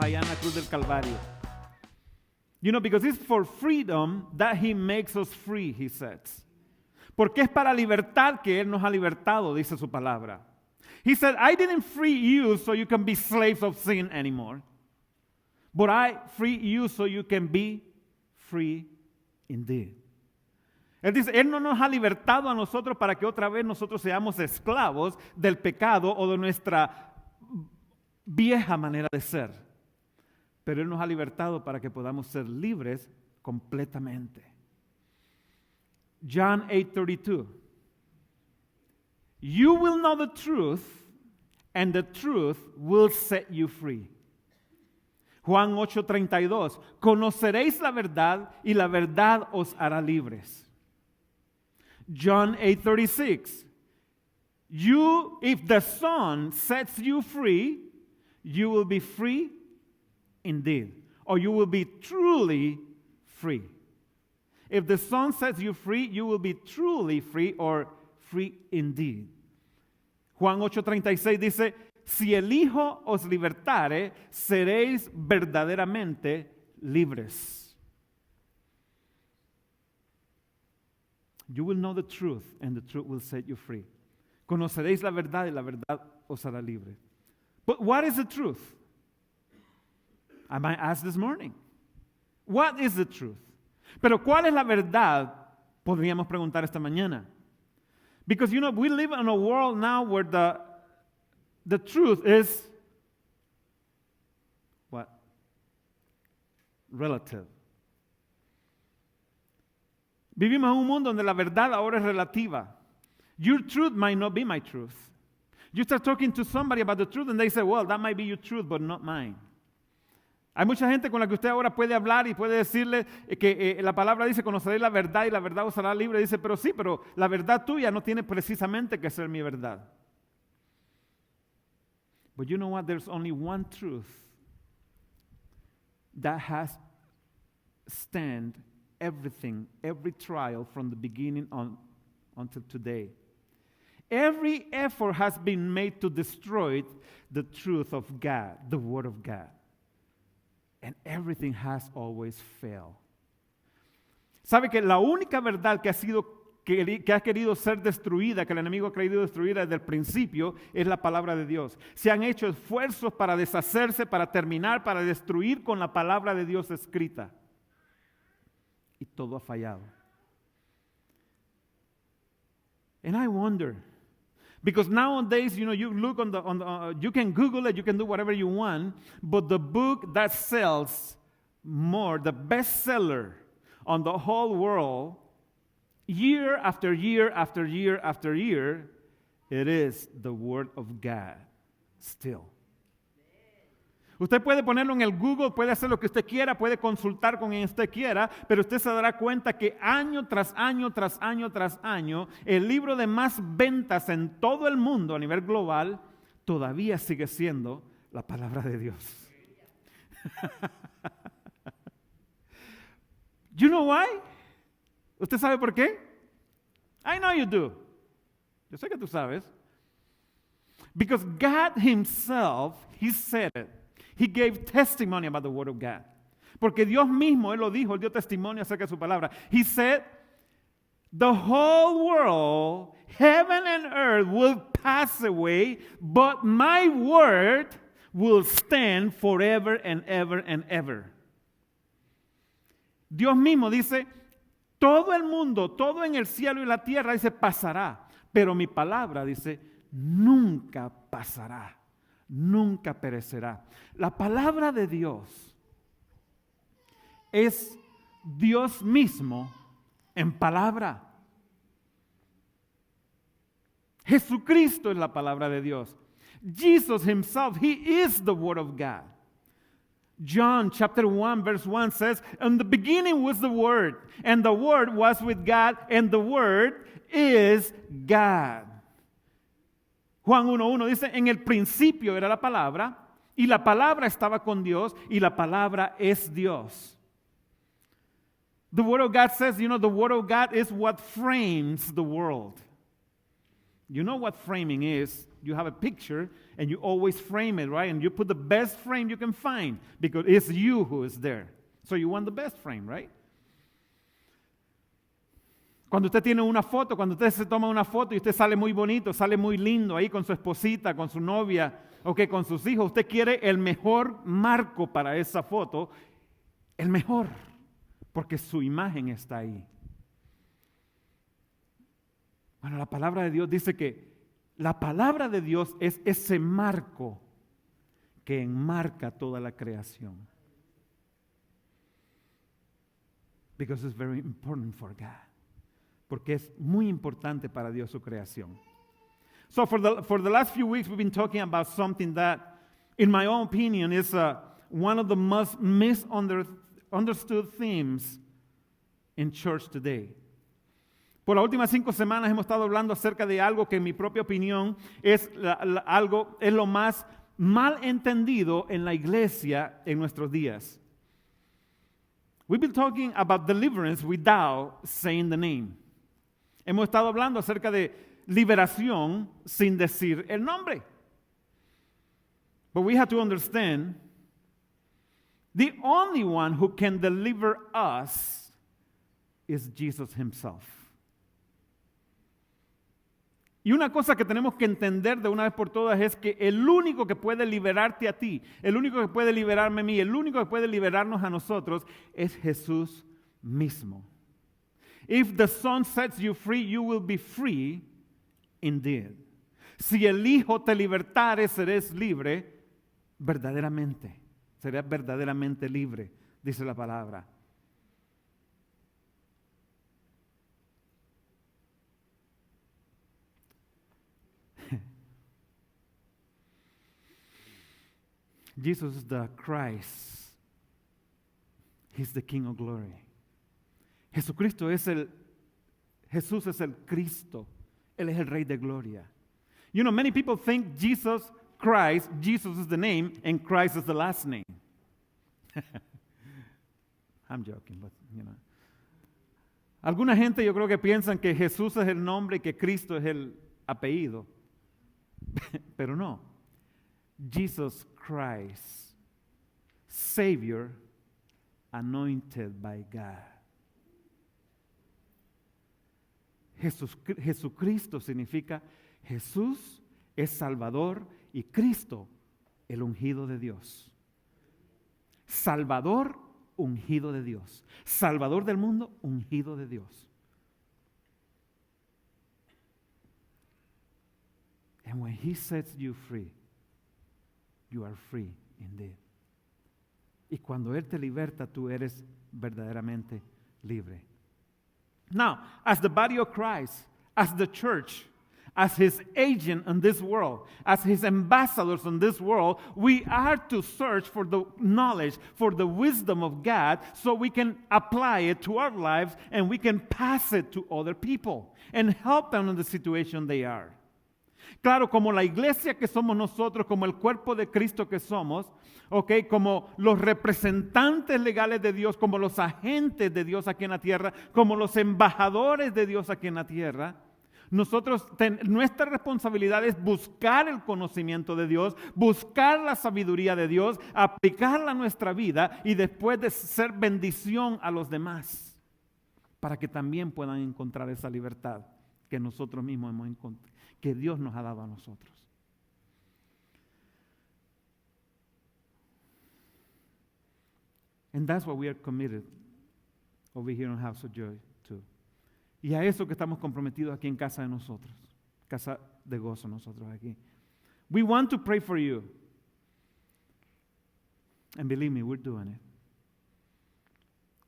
Allá en la cruz del Calvario. You know, because it's for freedom that he makes us free, he says. Porque es para libertad que él nos ha libertado, dice su palabra. He said, I didn't free you so you can be slaves of sin anymore. But I free you so you can be free indeed. Él dice, él no nos ha libertado a nosotros para que otra vez nosotros seamos esclavos del pecado o de nuestra vieja manera de ser. Pero él nos ha libertado para que podamos ser libres completamente. John 8:32. You will know the truth, and the truth will set you free. Juan 8:32. Conoceréis la verdad, y la verdad os hará libres. John 8:36. If the Son sets you free, you will be free indeed, or you will be truly free. If the Son sets you free, you will be truly free or free indeed. Juan 8:36 dice, si el Hijo os libertare, seréis verdaderamente libres. You will know the truth, and the truth will set you free. Conoceréis la verdad, y la verdad os hará libre. But what is the truth? I might ask this morning. What is the truth? Pero ¿cuál es la verdad? Podríamos preguntar esta mañana. Because, you know, we live in a world now where the truth is what? Relative. Vivimos en un mundo donde la verdad ahora es relativa. Your truth might not be my truth. You start talking to somebody about the truth and they say, well, that might be your truth, but not mine. Hay mucha gente con la que usted ahora puede hablar y puede decirle que la palabra dice, conoceréis la verdad y la verdad os hará libre. Dice, pero sí, pero la verdad tuya no tiene precisamente que ser mi verdad. But you know what? There's only one truth that has stand everything, every trial from the beginning on until today. Every effort has been made to destroy the truth of God, the Word of God. And everything has always failed. ¿Sabe que la única verdad que ha querido ser destruida, que el enemigo ha querido destruir desde el principio, es la palabra de Dios? Se han hecho esfuerzos para deshacerse, para terminar, para destruir con la palabra de Dios escrita. Y todo ha fallado. And I wonder, because nowadays, you know, you look you can Google it, you can do whatever you want, but the book that sells more, the bestseller on the whole world, year after year after year after year, it is the Word of God still. Usted puede ponerlo en el Google, puede hacer lo que usted quiera, puede consultar con quien usted quiera, pero usted se dará cuenta que año tras año, tras año, tras año, el libro de más ventas en todo el mundo a nivel global todavía sigue siendo la palabra de Dios. You know why? ¿Usted sabe por qué? I know you do. Yo sé que tú sabes. Because God Himself, He said it. He gave testimony about the Word of God. Porque Dios mismo, Él lo dijo, Él dio testimonio acerca de su palabra. He said, the whole world, heaven and earth will pass away, but my word will stand forever and ever and ever. Dios mismo dice, todo el mundo, todo en el cielo y la tierra, dice, pasará. Pero mi palabra, dice, nunca pasará. Nunca perecerá. La palabra de Dios es Dios mismo en palabra. Jesucristo es la palabra de Dios. Jesus Himself, He is the Word of God. John chapter 1 verse 1 says, in the beginning was the Word, and the Word was with God, and the Word is God. Juan 1:1 dice, en el principio era la palabra, Y la palabra estaba con Dios y la palabra es Dios. The Word of God says, the Word of God is what frames the world. You know what framing is. You have a picture and you always frame it, right? And you put the best frame you can find because it's you who is there. So you want the best frame, right? Cuando usted tiene una foto, cuando usted se toma una foto y usted sale muy bonito, sale muy lindo ahí con su esposita, con su novia, con sus hijos, usted quiere el mejor marco para esa foto, el mejor, porque su imagen está ahí. Bueno, la palabra de Dios dice que la palabra de Dios es ese marco que enmarca toda la creación. Because it's very important for God. Porque es muy importante para Dios su creación. So for the last few weeks we've been talking about something that, in my own opinion, is one of the most misunderstood themes in church today. Por las últimas 5 semanas hemos estado hablando acerca de algo que en mi propia opinión es lo más mal entendido en la iglesia en nuestros días. We've been talking about deliverance without saying the name. Hemos estado hablando acerca de liberación sin decir el nombre. But we have to understand, the only one who can deliver us is Jesus himself. Y una cosa que tenemos que entender de una vez por todas es que el único que puede liberarte a ti, el único que puede liberarme a mí, el único que puede liberarnos a nosotros es Jesús mismo. If the Son sets you free, you will be free indeed. Si el Hijo te libertare, serás libre verdaderamente. Serás verdaderamente libre, dice la palabra. Jesus is the Christ. He's the King of glory. Jesús es el Cristo. Él es el Rey de Gloria. You know, many people think Jesus is the name, and Christ is the last name. I'm joking, but you know. Alguna gente yo creo que piensan que Jesús es el nombre y que Cristo es el apellido. Pero no. Jesus Christ, Savior, anointed by God. Jesucristo significa Jesús es Salvador y Cristo el ungido de Dios. Salvador, ungido de Dios. Salvador del mundo, ungido de Dios. And when He sets you free, you are free indeed. Y cuando Él te liberta, tú eres verdaderamente libre. Now, as the body of Christ, as the church, as His agent in this world, as His ambassadors in this world, we are to search for the knowledge, for the wisdom of God, so we can apply it to our lives and we can pass it to other people and help them in the situation they are. Claro, como la iglesia que somos nosotros, como el cuerpo de Cristo que somos, como los representantes legales de Dios, como los agentes de Dios aquí en la tierra, como los embajadores de Dios aquí en la tierra, nuestra responsabilidad es buscar el conocimiento de Dios, buscar la sabiduría de Dios, aplicarla a nuestra vida y después de ser bendición a los demás, para que también puedan encontrar esa libertad que nosotros mismos hemos encontrado, que Dios nos ha dado a nosotros. And that's what we are committed over here in House of Joy too. Y a eso que estamos comprometidos aquí en casa de nosotros, casa de gozo nosotros aquí. We want to pray for you. And believe me, we're doing it.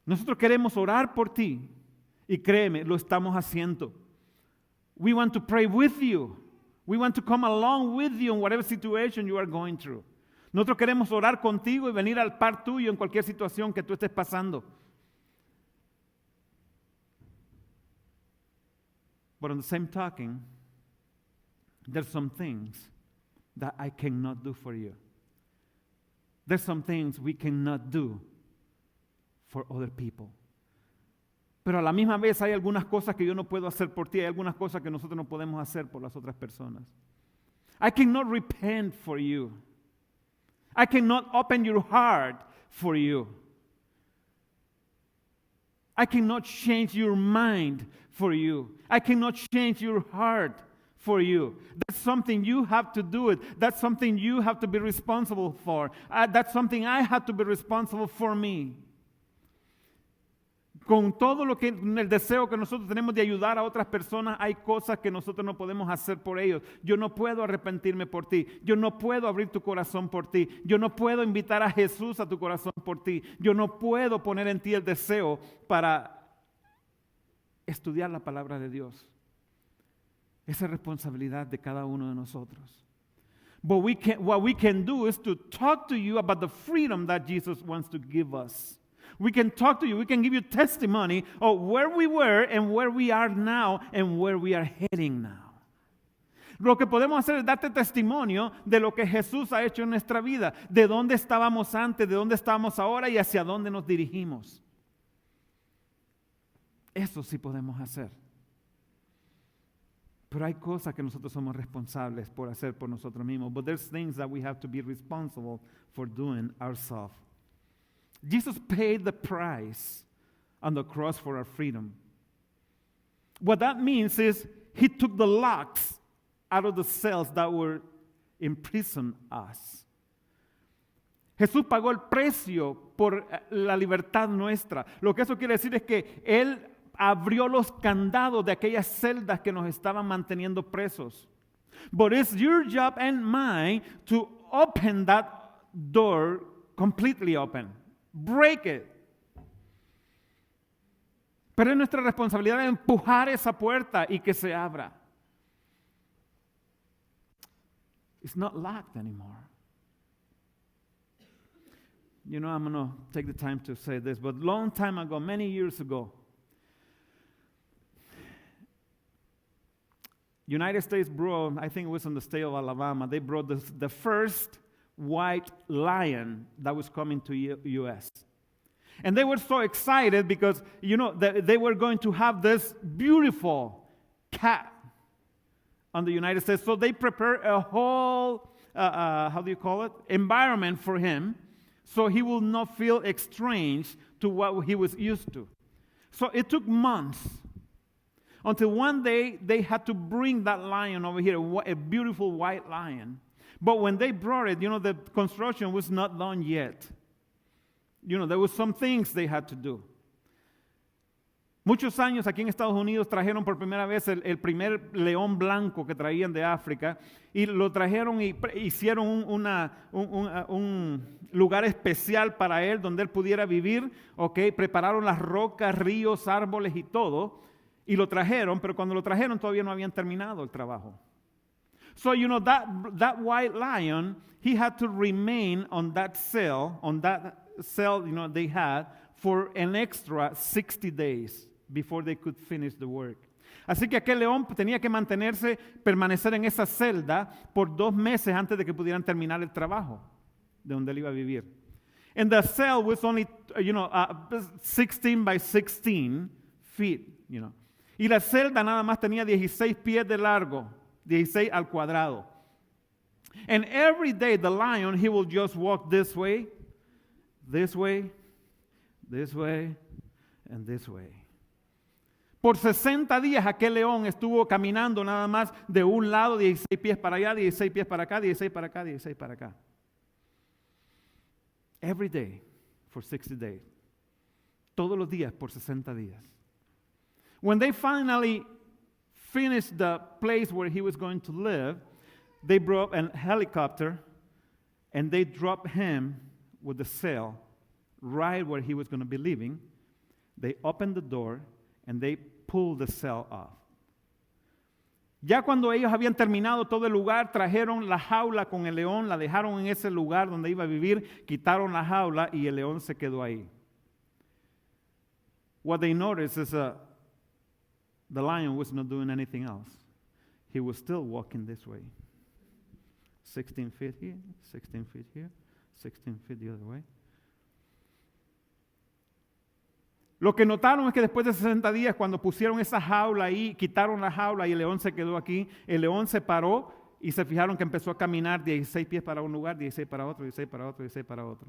Nosotros queremos orar por ti y créeme, lo estamos haciendo. We want to pray with you. We want to come along with you in whatever situation you are going through. Nosotros queremos orar contigo y venir al par tuyo en cualquier situación que tú estés pasando. But on the same talking, there's some things that I cannot do for you. there's some things we cannot do for other people. Pero a la misma vez hay algunas cosas que yo no puedo hacer por ti, hay algunas cosas que nosotros no podemos hacer por las otras personas. I cannot repent for you. I cannot open your heart for you. I cannot change your mind for you. I cannot change your heart for you. That's something you have to do it. That's something you have to be responsible for. That's something I have to be responsible for me. Con todo lo que el deseo que nosotros tenemos de ayudar a otras personas, hay cosas que nosotros no podemos hacer por ellos. Yo no puedo arrepentirme por ti. Yo no puedo abrir tu corazón por ti. Yo no puedo invitar a Jesús a tu corazón por ti. Yo no puedo poner en ti el deseo para estudiar la palabra de Dios. Esa es responsabilidad de cada uno de nosotros. But what we can do is to talk to you about the freedom that Jesus wants to give us. We can talk to you, we can give you testimony of where we were and where we are now and where we are heading now. Lo que podemos hacer es darte testimonio de lo que Jesús ha hecho en nuestra vida, de dónde estábamos antes, de dónde estamos ahora y hacia dónde nos dirigimos. Eso sí podemos hacer. Pero hay cosas que nosotros somos responsables por hacer por nosotros mismos. But there's things that we have to be responsible for doing ourselves. Jesus paid the price on the cross for our freedom. What that means is he took the locks out of the cells that were imprison us. Jesús pagó el precio por la libertad nuestra. Lo que eso quiere decir es que Él abrió los candados de aquellas celdas que nos estaban manteniendo presos. But it's your job and mine to open that door completely open. Break it. Pero es nuestra responsabilidad empujar esa puerta y que se abra. It's not locked anymore. You know, I'm going to take the time to say this, but long time ago, many years ago, United States brought, I think it was in the state of Alabama, they brought the first white lion that was coming to U.S. And they were so excited because, you know, they were going to have this beautiful cat on the United States. So they prepared a whole, environment for him so he will not feel estranged to what he was used to. So it took months until one day they had to bring that lion over here, a beautiful white lion. But when they brought it, you know, the construction was not done yet. You know, there were some things they had to do. Muchos años aquí en Estados Unidos trajeron por primera vez el primer león blanco que traían de África y lo trajeron y hicieron un lugar especial para él donde él pudiera vivir, okay, prepararon las rocas, ríos, árboles y todo y lo trajeron, pero cuando lo trajeron todavía no habían terminado el trabajo. So, you know, that white lion, he had to remain on that cell, you know, they had for an extra 60 days before they could finish the work. Así que aquel león tenía que permanecer en esa celda por 2 meses antes de que pudieran terminar el trabajo de donde él iba a vivir. And the cell was only, 16 by 16 feet, you know. Y la celda nada más tenía 16 pies de largo. 16 al cuadrado. And every day the lion, he will just walk this way, this way, this way, and this way. Por 60 días aquel león estuvo caminando nada más de un lado, 16 pies para allá, 16 pies para acá, 16 para acá, 16 para acá. Every day for 60 days. Todos los días por 60 días. When they finally finished the place where he was going to live, they brought a helicopter and they dropped him with the cell right where he was going to be living. They opened the door and they pulled the cell off. Ya cuando ellos habían terminado todo el lugar, trajeron la jaula con el león, la dejaron en ese lugar donde iba a vivir, quitaron la jaula y el león se quedó ahí. What they noticed is the lion was not doing anything else. He was still walking this way. 16 feet here, 16 feet here, 16 feet the other way. Lo que notaron es que después de 60 días, cuando pusieron esa jaula ahí, quitaron la jaula y el león se quedó aquí, el león se paró y se fijaron que empezó a caminar 16 pies para un lugar, 16 para otro, 16 para otro, 16 para otro.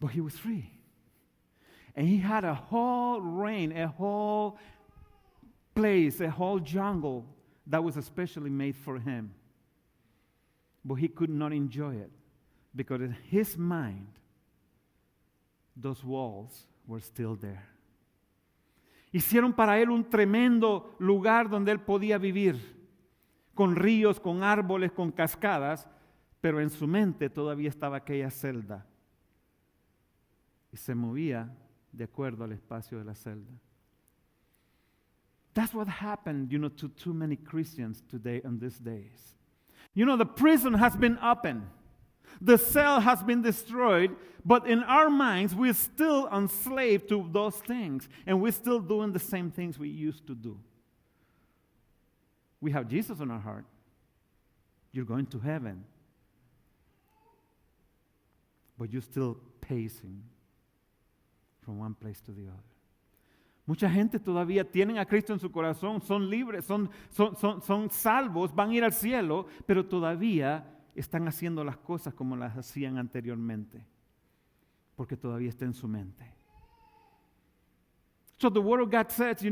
But he was free. And he had a whole range, a whole place, a whole jungle that was especially made for him. But he could not enjoy it because in his mind, those walls were still there. Hicieron para él un tremendo lugar donde él podía vivir, con ríos, con árboles, con cascadas, pero en su mente todavía estaba aquella celda y se movía de acuerdo al espacio de la celda. That's what happened, to too many Christians today in these days. The prison has been opened. The cell has been destroyed, but in our minds, we're still enslaved to those things, and we're still doing the same things we used to do. We have Jesus in our heart. You're going to heaven, but you're still pacing from one place to the other. Mucha gente todavía tienen a Cristo en su corazón, son libres, son salvos, van a ir al cielo, pero todavía están haciendo las cosas como las hacían anteriormente, porque todavía está en su mente. So the Word of God says,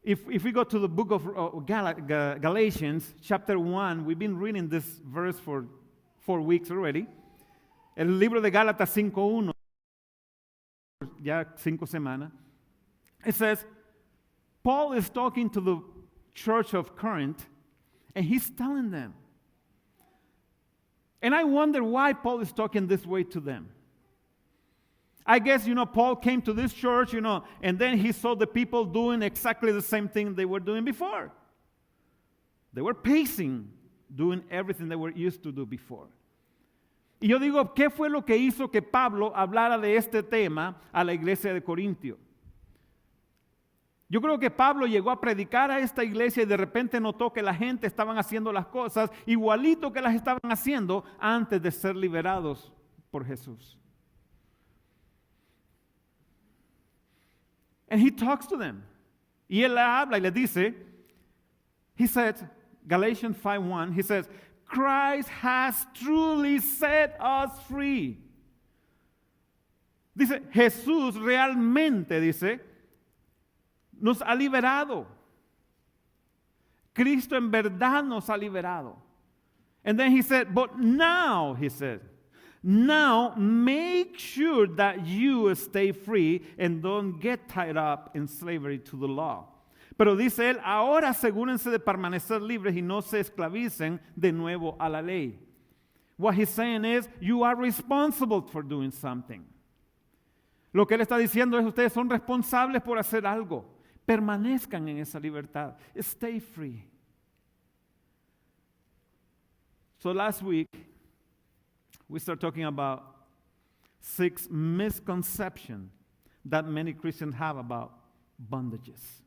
if we go to the book of Galatians, chapter 1, we've been reading this verse for 4 weeks already. El libro de Gálatas 5:1, ya 5 semanas. It says, Paul is talking to the church of Corinth, and he's telling them. And I wonder why Paul is talking this way to them. I guess, Paul came to this church, and then he saw the people doing exactly the same thing they were doing before. They were pacing, doing everything they were used to do before. Y yo digo, ¿qué fue lo que hizo que Pablo hablara de este tema a la iglesia de Corintio? Yo creo que Pablo llegó a predicar a esta iglesia y de repente notó que la gente estaban haciendo las cosas igualito que las estaban haciendo antes de ser liberados por Jesús. And he talks to them. Y él habla y les dice, he said, Galatians 5:1, he says, Christ has truly set us free. Dice, Jesús realmente, dice, nos ha liberado. Cristo en verdad nos ha liberado. And then he said, but now, he said, now make sure that you stay free and don't get tied up in slavery to the law. Pero dice él, ahora asegúrense de permanecer libres y no se esclavicen de nuevo a la ley. What he's saying is, you are responsible for doing something. Lo que él está diciendo es, ustedes son responsables por hacer algo. Permanezcan en esa libertad. Stay free. So last week, we started talking about 6 misconceptions that many Christians have about bondages.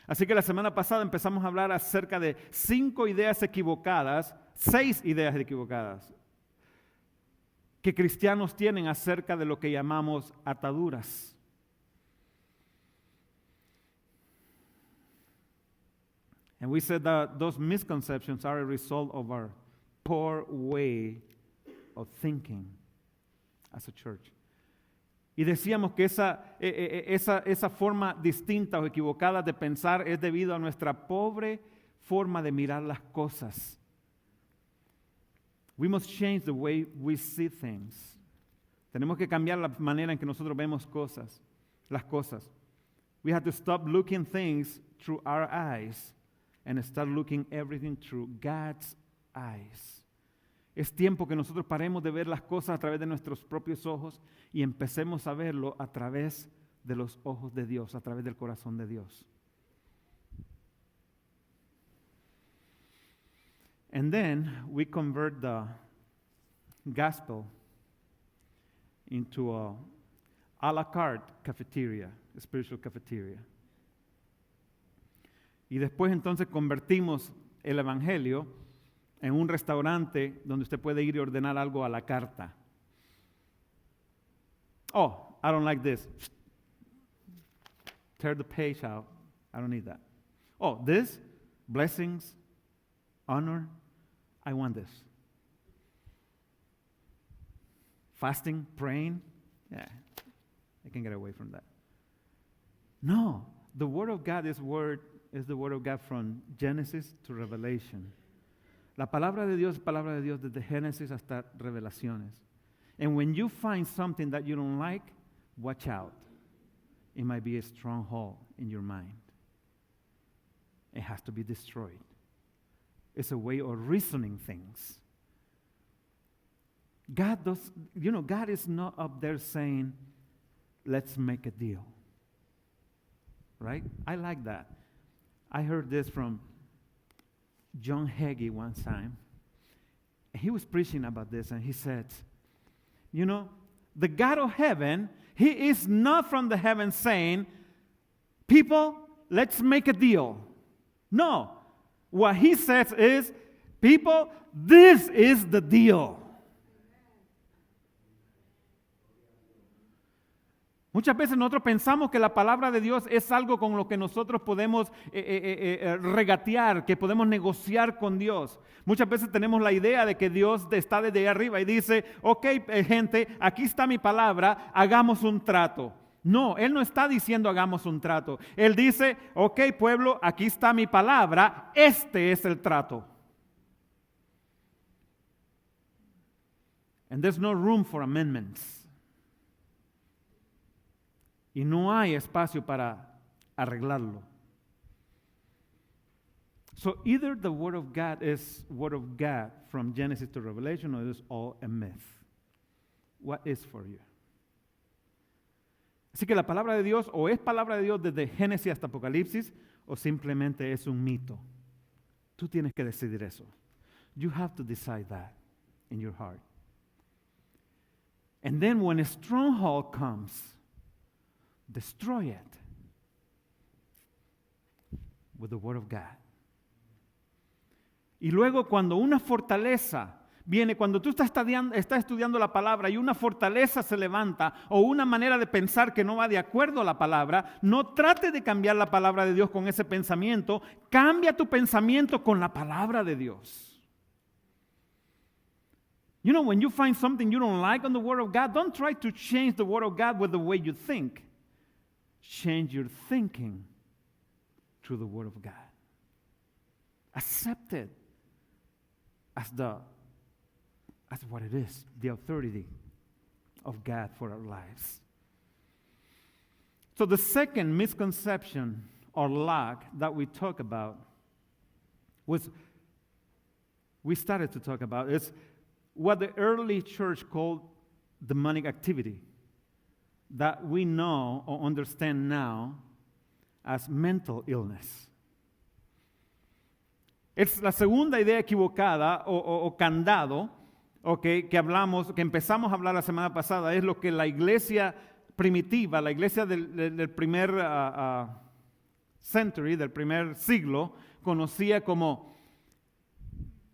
Así que la semana pasada empezamos a hablar acerca de 5 ideas equivocadas, 6 ideas equivocadas que cristianos tienen acerca de lo que llamamos ataduras. And we said that those misconceptions are a result of our poor way of thinking as a church. Y decíamos que esa forma distinta o equivocada de pensar es debido a nuestra pobre forma de mirar las cosas. We must change the way we see things. Tenemos que cambiar la manera en que nosotros vemos las cosas. We have to stop looking things through our eyes and start looking everything through God's eyes. Es tiempo que nosotros paremos de ver las cosas a través de nuestros propios ojos y empecemos a verlo a través de los ojos de Dios, a través del corazón de Dios. And then we convert the gospel into a la carte cafeteria, a spiritual cafeteria. Y después entonces convertimos el evangelio en un restaurante donde usted puede ir y ordenar algo a la carta. Oh, I don't like this. Tear the page out. I don't need that. Oh, this, blessings, honor, I want this. Fasting, praying, yeah, I can get away from that. No, the Word of God is the Word of God from Genesis to Revelation. La palabra de Dios es palabra de Dios desde Génesis hasta Revelaciones. And when you find something that you don't like, watch out. It might be a stronghold in your mind. It has to be destroyed. It's a way of reasoning things. God is not up there saying, let's make a deal. Right? I like that. I heard this from John Hagee one time. He was preaching about this, and he said, the God of heaven, He is not from the heavens saying, people, let's make a deal. No. What He says is, people, this is the deal. Muchas veces nosotros pensamos que la palabra de Dios es algo con lo que nosotros podemos regatear, que podemos negociar con Dios. Muchas veces tenemos la idea de que Dios está desde arriba y dice, ok, gente, aquí está mi palabra, hagamos un trato. No, Él no está diciendo hagamos un trato. Él dice, ok, pueblo, aquí está mi palabra, este es el trato. And there's no room for amendments. Y no hay espacio para arreglarlo. So either the Word of God is Word of God from Genesis to Revelation, or it is all a myth. What is for you? Así que la palabra de Dios o es palabra de Dios desde Génesis hasta Apocalipsis, o simplemente es un mito. Tú tienes que decidir eso. You have to decide that in your heart. And then when a stronghold comes, destroy it with the Word of God. Y luego cuando una fortaleza viene, cuando tú estás estudiando la palabra y una fortaleza se levanta o una manera de pensar que no va de acuerdo a la palabra, no trate de cambiar la palabra de Dios con ese pensamiento, cambia tu pensamiento con la palabra de Dios. When you find something you don't like on the Word of God, don't try to change the Word of God with the way you think. Change your thinking through the Word of God. Accept it as what it is, the authority of God for our lives. So the second misconception or lack that we started to talk about is what the early church called demonic activity, that we know or understand now as mental illness. Es la segunda idea equivocada o candado, que empezamos a hablar la semana pasada, es lo que la iglesia primitiva, la iglesia del primer century, del primer siglo, conocía como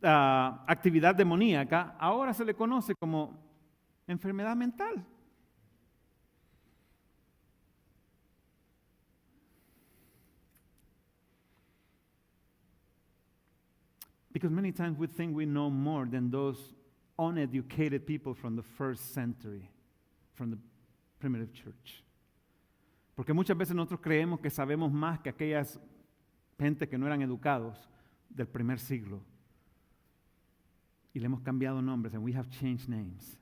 actividad demoníaca. Ahora se le conoce como enfermedad mental. Because many times we think we know more than those uneducated people from the first century, from the primitive church. Porque muchas veces nosotros creemos que sabemos más que aquellas gente que no eran educados del primer siglo. Y le hemos cambiado nombres, and we have changed names.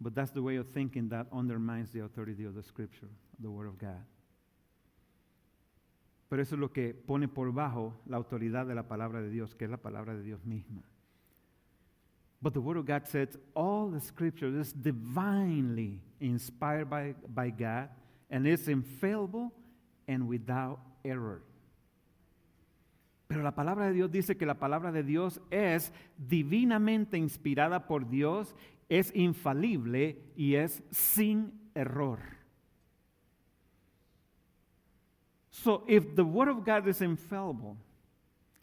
But that's the way of thinking that undermines the authority of the Scripture, the Word of God. Pero eso es lo que pone por bajo la autoridad de la palabra de Dios, que es la palabra de Dios misma. But the Word of God says all the Scripture is divinely inspired by God, and is infallible and without error. Pero la palabra de Dios dice que la palabra de Dios es divinamente inspirada por Dios, es infalible y es sin error. So if the Word of God is infallible,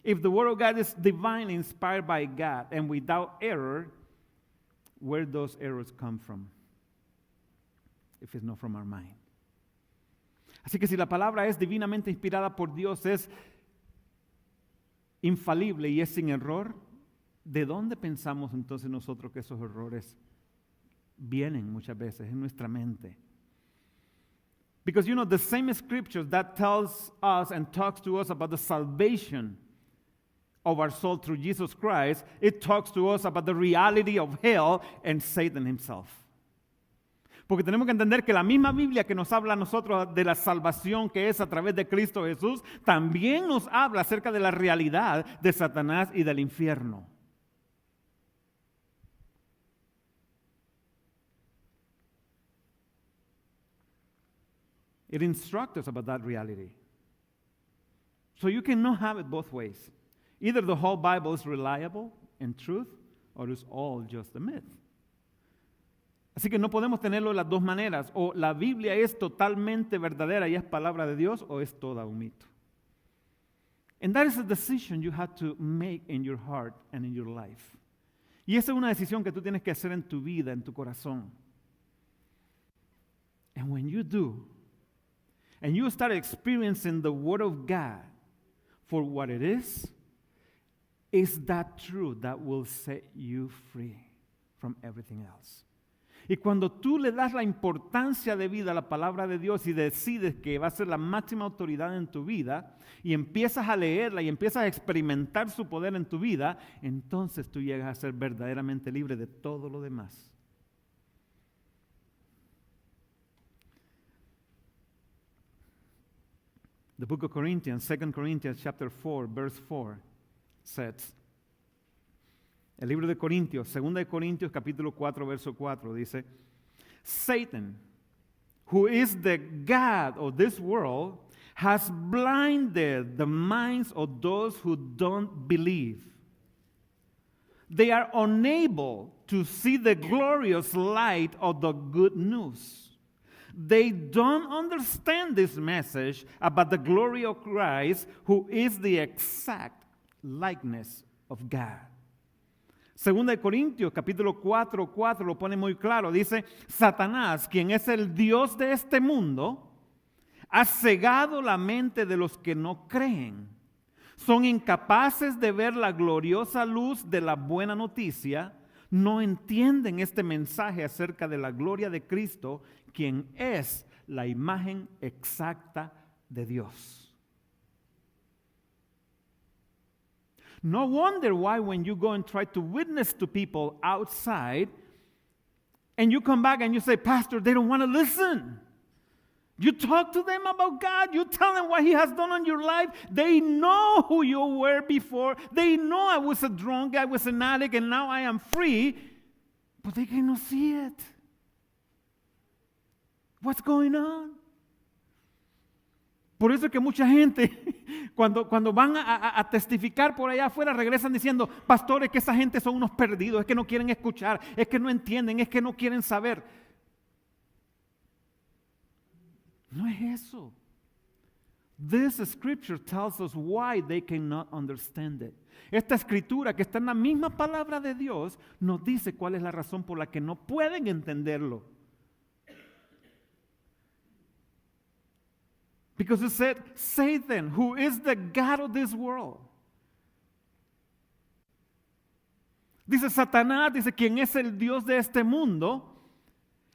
if the Word of God is divine, inspired by God, and without error, where those errors come from? If it's not from our mind. Así que si la palabra es divinamente inspirada por Dios, es infalible y es sin error, ¿de dónde pensamos entonces nosotros que esos errores vienen muchas veces en nuestra mente? Because the same scriptures that tells us and talks to us about the salvation of our soul through Jesus Christ, it talks to us about the reality of hell and Satan himself. Porque tenemos que entender que la misma Biblia que nos habla a nosotros de la salvación que es a través de Cristo Jesús, también nos habla acerca de la realidad de Satanás y del infierno. It instructs us about that reality. So you cannot have it both ways. Either the whole Bible is reliable and truth, or it's all just a myth. Así que no podemos tenerlo de las dos maneras. O la Biblia es totalmente verdadera y es palabra de Dios, o es toda un mito. And that is a decision you have to make in your heart and in your life. Y esa es una decisión que tú tienes que hacer en tu vida, en tu corazón. And when you do, and you start experiencing the Word of God for what it is that truth that will set you free from everything else. Y cuando tú le das la importancia de vida a la palabra de Dios y decides que va a ser la máxima autoridad en tu vida y empiezas a leerla y empiezas a experimentar su poder en tu vida, entonces tú llegas a ser verdaderamente libre de todo lo demás. The book of Corinthians, 2 Corinthians chapter 4, verse 4 says, el libro de Corintios, 2 de Corintios capítulo 4, verso 4 dice, Satan, who is the God of this world, has blinded the minds of those who don't believe. They are unable to see the glorious light of the good news. They don't understand this message about the glory of Christ, who is the exact likeness of God. Segunda de Corintios, capítulo 4 lo pone muy claro. Dice, Satanás, quien es el Dios de este mundo, ha cegado la mente de los que no creen. Son incapaces de ver la gloriosa luz de la buena noticia. No entienden este mensaje acerca de la gloria de Cristo, quien es la imagen exacta de Dios. No wonder why when you go and try to witness to people outside and you come back and you say, Pastor, they don't want to listen. You talk to them about God. You tell them what He has done on your life. They know who you were before. They know I was a drunk, I was an addict, and now I am free. But they cannot see it. What's going on? Por eso es que mucha gente, cuando van a testificar por allá afuera, regresan diciendo, pastores, que esa gente son unos perdidos, es que no quieren escuchar, es que no entienden, es que no quieren saber. No es eso. This scripture tells us why they cannot understand it. Esta escritura que está en la misma palabra de Dios nos dice cuál es la razón por la que no pueden entenderlo. Because it said, Satan, who is the God of this world. Dice Satanás, dice quien es el Dios de este mundo.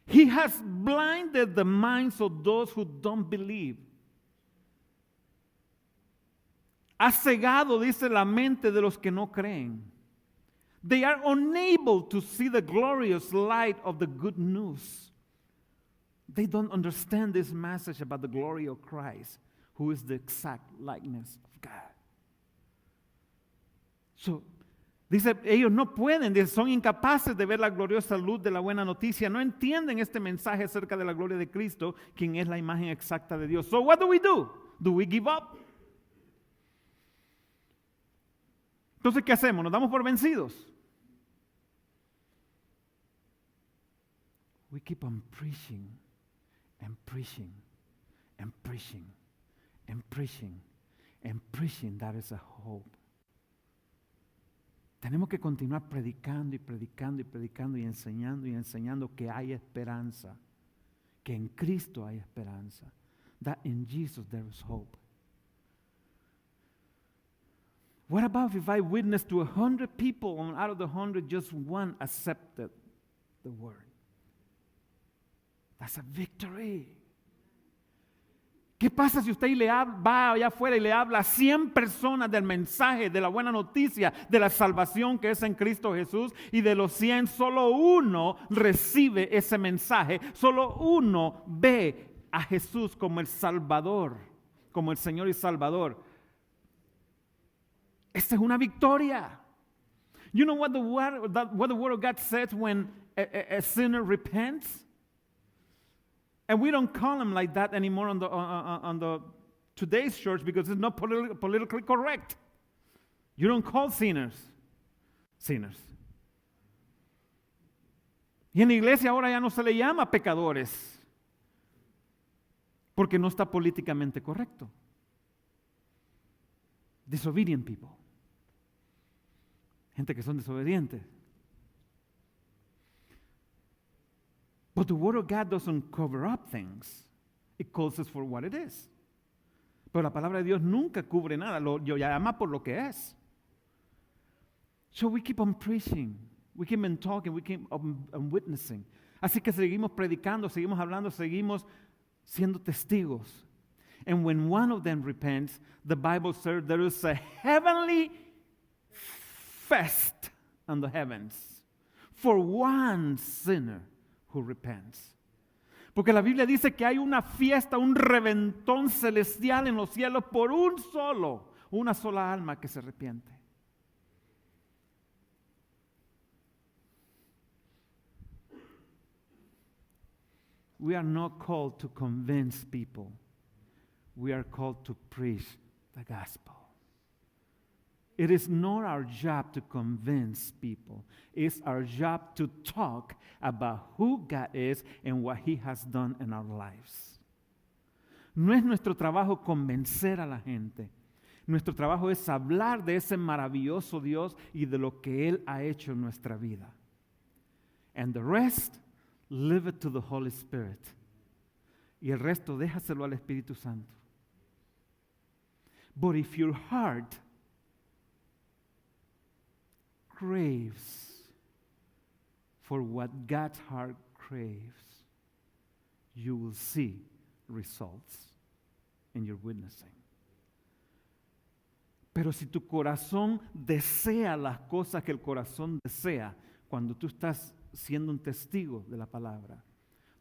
He has blinded the minds of those who don't believe. Ha cegado, dice, la mente de los que no creen. They are unable to see the glorious light of the good news. They don't understand this message about the glory of Christ, who is the exact likeness of God. So, dice, ellos no pueden, son incapaces de ver la gloriosa luz de la buena noticia, no entienden este mensaje acerca de la gloria de Cristo, quien es la imagen exacta de Dios. So what do we do? Do we give up? Entonces, ¿qué hacemos? ¿Nos damos por vencidos? We keep on preaching and preaching and preaching and preaching. And preaching, that is a hope. Tenemos que continuar predicando y predicando y predicando y enseñando que hay esperanza. Que en Cristo hay esperanza. That in Jesus there is hope. What about if I witness to 100 people and out of the 100 just one accepted the word? That's a victory. ¿Qué pasa si usted va allá afuera y le habla a 100 personas del mensaje, de la buena noticia, de la salvación que es en Cristo Jesús, y de los 100 solo uno recibe ese mensaje, solo uno ve a Jesús como el Salvador, como el Señor y Salvador? Esta es una victoria. You know what the word of God says when a sinner repents? And we don't call them like that anymore on the today's church because it's not politically correct. You don't call sinners. Y en la iglesia ahora ya no se le llama pecadores porque no está políticamente correcto. Disobedient people. Gente que son desobedientes. But the Word of God doesn't cover up things. It calls us for what it is. Pero la palabra de Dios nunca cubre nada, lo llama por lo que es. So we keep on preaching, we keep on talking, we keep on witnessing. Así que seguimos predicando, seguimos hablando, seguimos siendo testigos. And when one of them repents, the Bible says there is a heavenly fest on the heavens for one sinner who repents. Porque la Biblia dice que hay una fiesta, un reventón celestial en los cielos por una sola alma que se arrepiente. We are not called to convince people. We are called to preach the gospel. It is not our job to convince people. It's our job to talk about who God is and what He has done in our lives. No es nuestro trabajo convencer a la gente. Nuestro trabajo es hablar de ese maravilloso Dios y de lo que Él ha hecho en nuestra vida. And the rest, leave it to the Holy Spirit. Y el resto déjaselo al Espíritu Santo. But if your heart craves for what God's heart craves, you will see results in your witnessing. Pero si tu corazón desea las cosas que el corazón desea, cuando tú estás siendo un testigo de la palabra,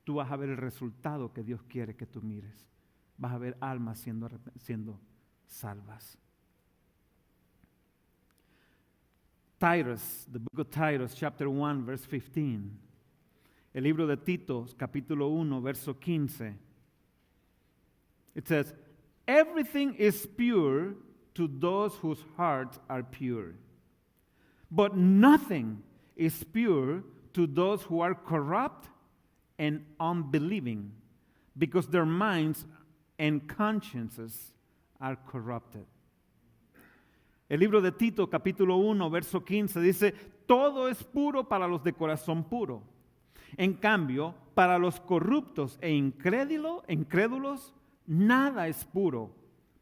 tú vas a ver el resultado que Dios quiere que tú mires. Vas a ver almas siendo salvas. Titus, the book of Titus, chapter 1, verse 15. El libro de Tito, capítulo 1, verso 15. It says, everything is pure to those whose hearts are pure. But nothing is pure to those who are corrupt and unbelieving, because their minds and consciences are corrupted. El libro de Tito, capítulo 1, verso 15, dice, todo es puro para los de corazón puro. En cambio, para los corruptos e incrédulos, nada es puro,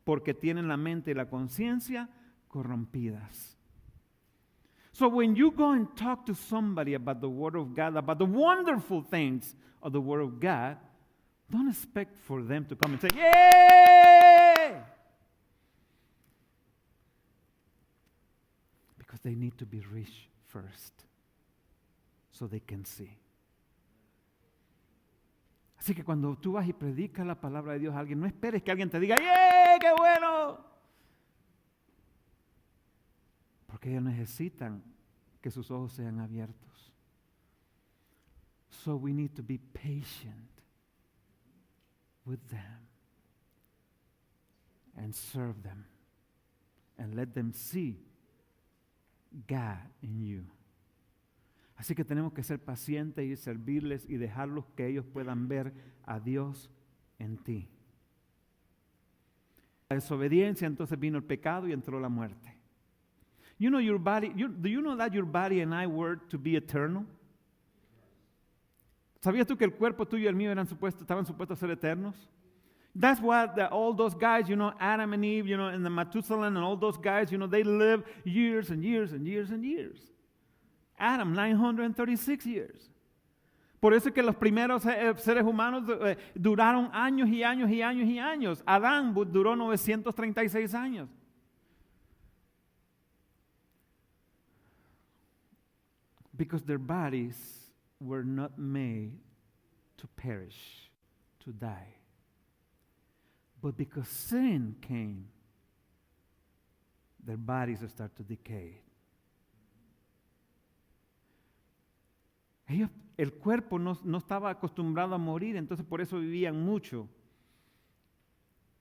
porque tienen la mente y la conciencia corrompidas. So when you go and talk to somebody about the Word of God, about the wonderful things of the Word of God, don't expect for them to come and say, yay! Because they need to be rich first, so they can see. Así que cuando tú vas y predicas la palabra de Dios a alguien, no esperes que alguien te diga, ¡yay, qué bueno! Porque ellos necesitan que sus ojos sean abiertos. So we need to be patient with them and serve them and let them see God in you. Así que tenemos que ser pacientes y servirles y dejarlos que ellos puedan ver a Dios en ti. La desobediencia, entonces vino el pecado y entró la muerte. You know your body, do you know that your body and I were to be eternal? ¿Sabías tú que el cuerpo tuyo y el mío estaban supuestos a ser eternos? That's what all those guys, Adam and Eve, and the Methuselah and all those guys, they live years and years and years and years. Adam, 936 years. Por eso es que los primeros seres humanos duraron años y años y años y años. Adán duró 936 años. Because their bodies were not made to perish, to die. But because sin came, their bodies start to decay. El cuerpo no estaba acostumbrado a morir, entonces por eso vivían mucho.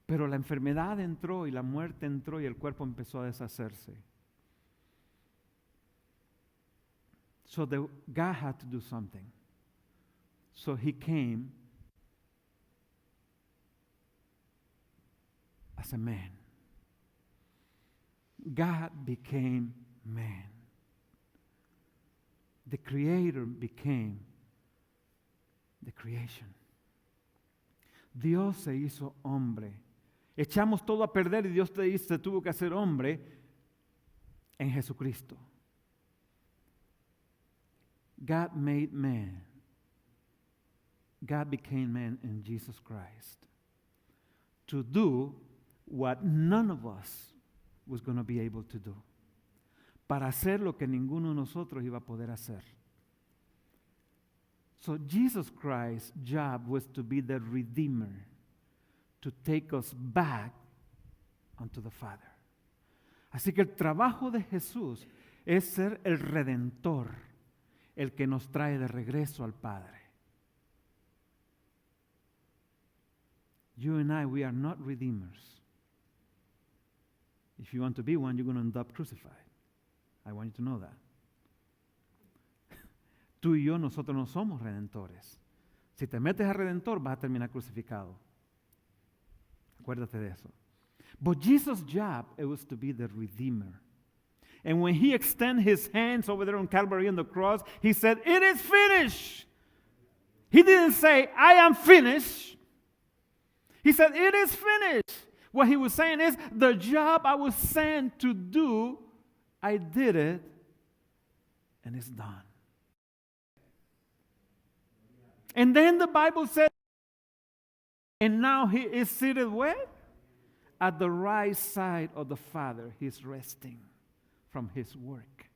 Pero la enfermedad entró y la muerte entró y el cuerpo empezó a deshacerse. So God had to do something. So he came as a man. God became man. The Creator became the creation. Dios se hizo hombre. Echamos todo a perder y Dios se tuvo que hacer hombre en Jesucristo. God made man. God became man in Jesus Christ to do what none of us was going to be able to do. Para hacer lo que ninguno de nosotros iba a poder hacer. So Jesus Christ's job was to be the Redeemer, to take us back unto the Father. Así que el trabajo de Jesús es ser el Redentor, el que nos trae de regreso al Padre. You and I, we are not redeemers. If you want to be one, you're going to end up crucified. I want you to know that. Tú y yo, nosotros no somos redentores. Si te metes a redentor, vas a terminar crucificado. Acuérdate de eso. But Jesus' job, it was to be the Redeemer. And when he extended his hands over there on Calvary on the cross, he said, "It is finished." He didn't say, "I am finished." He said, "It is finished." What he was saying is, the job I was sent to do, I did it, and it's done. And then the Bible said, and now he is seated where? At the right side of the Father. He's resting from his work.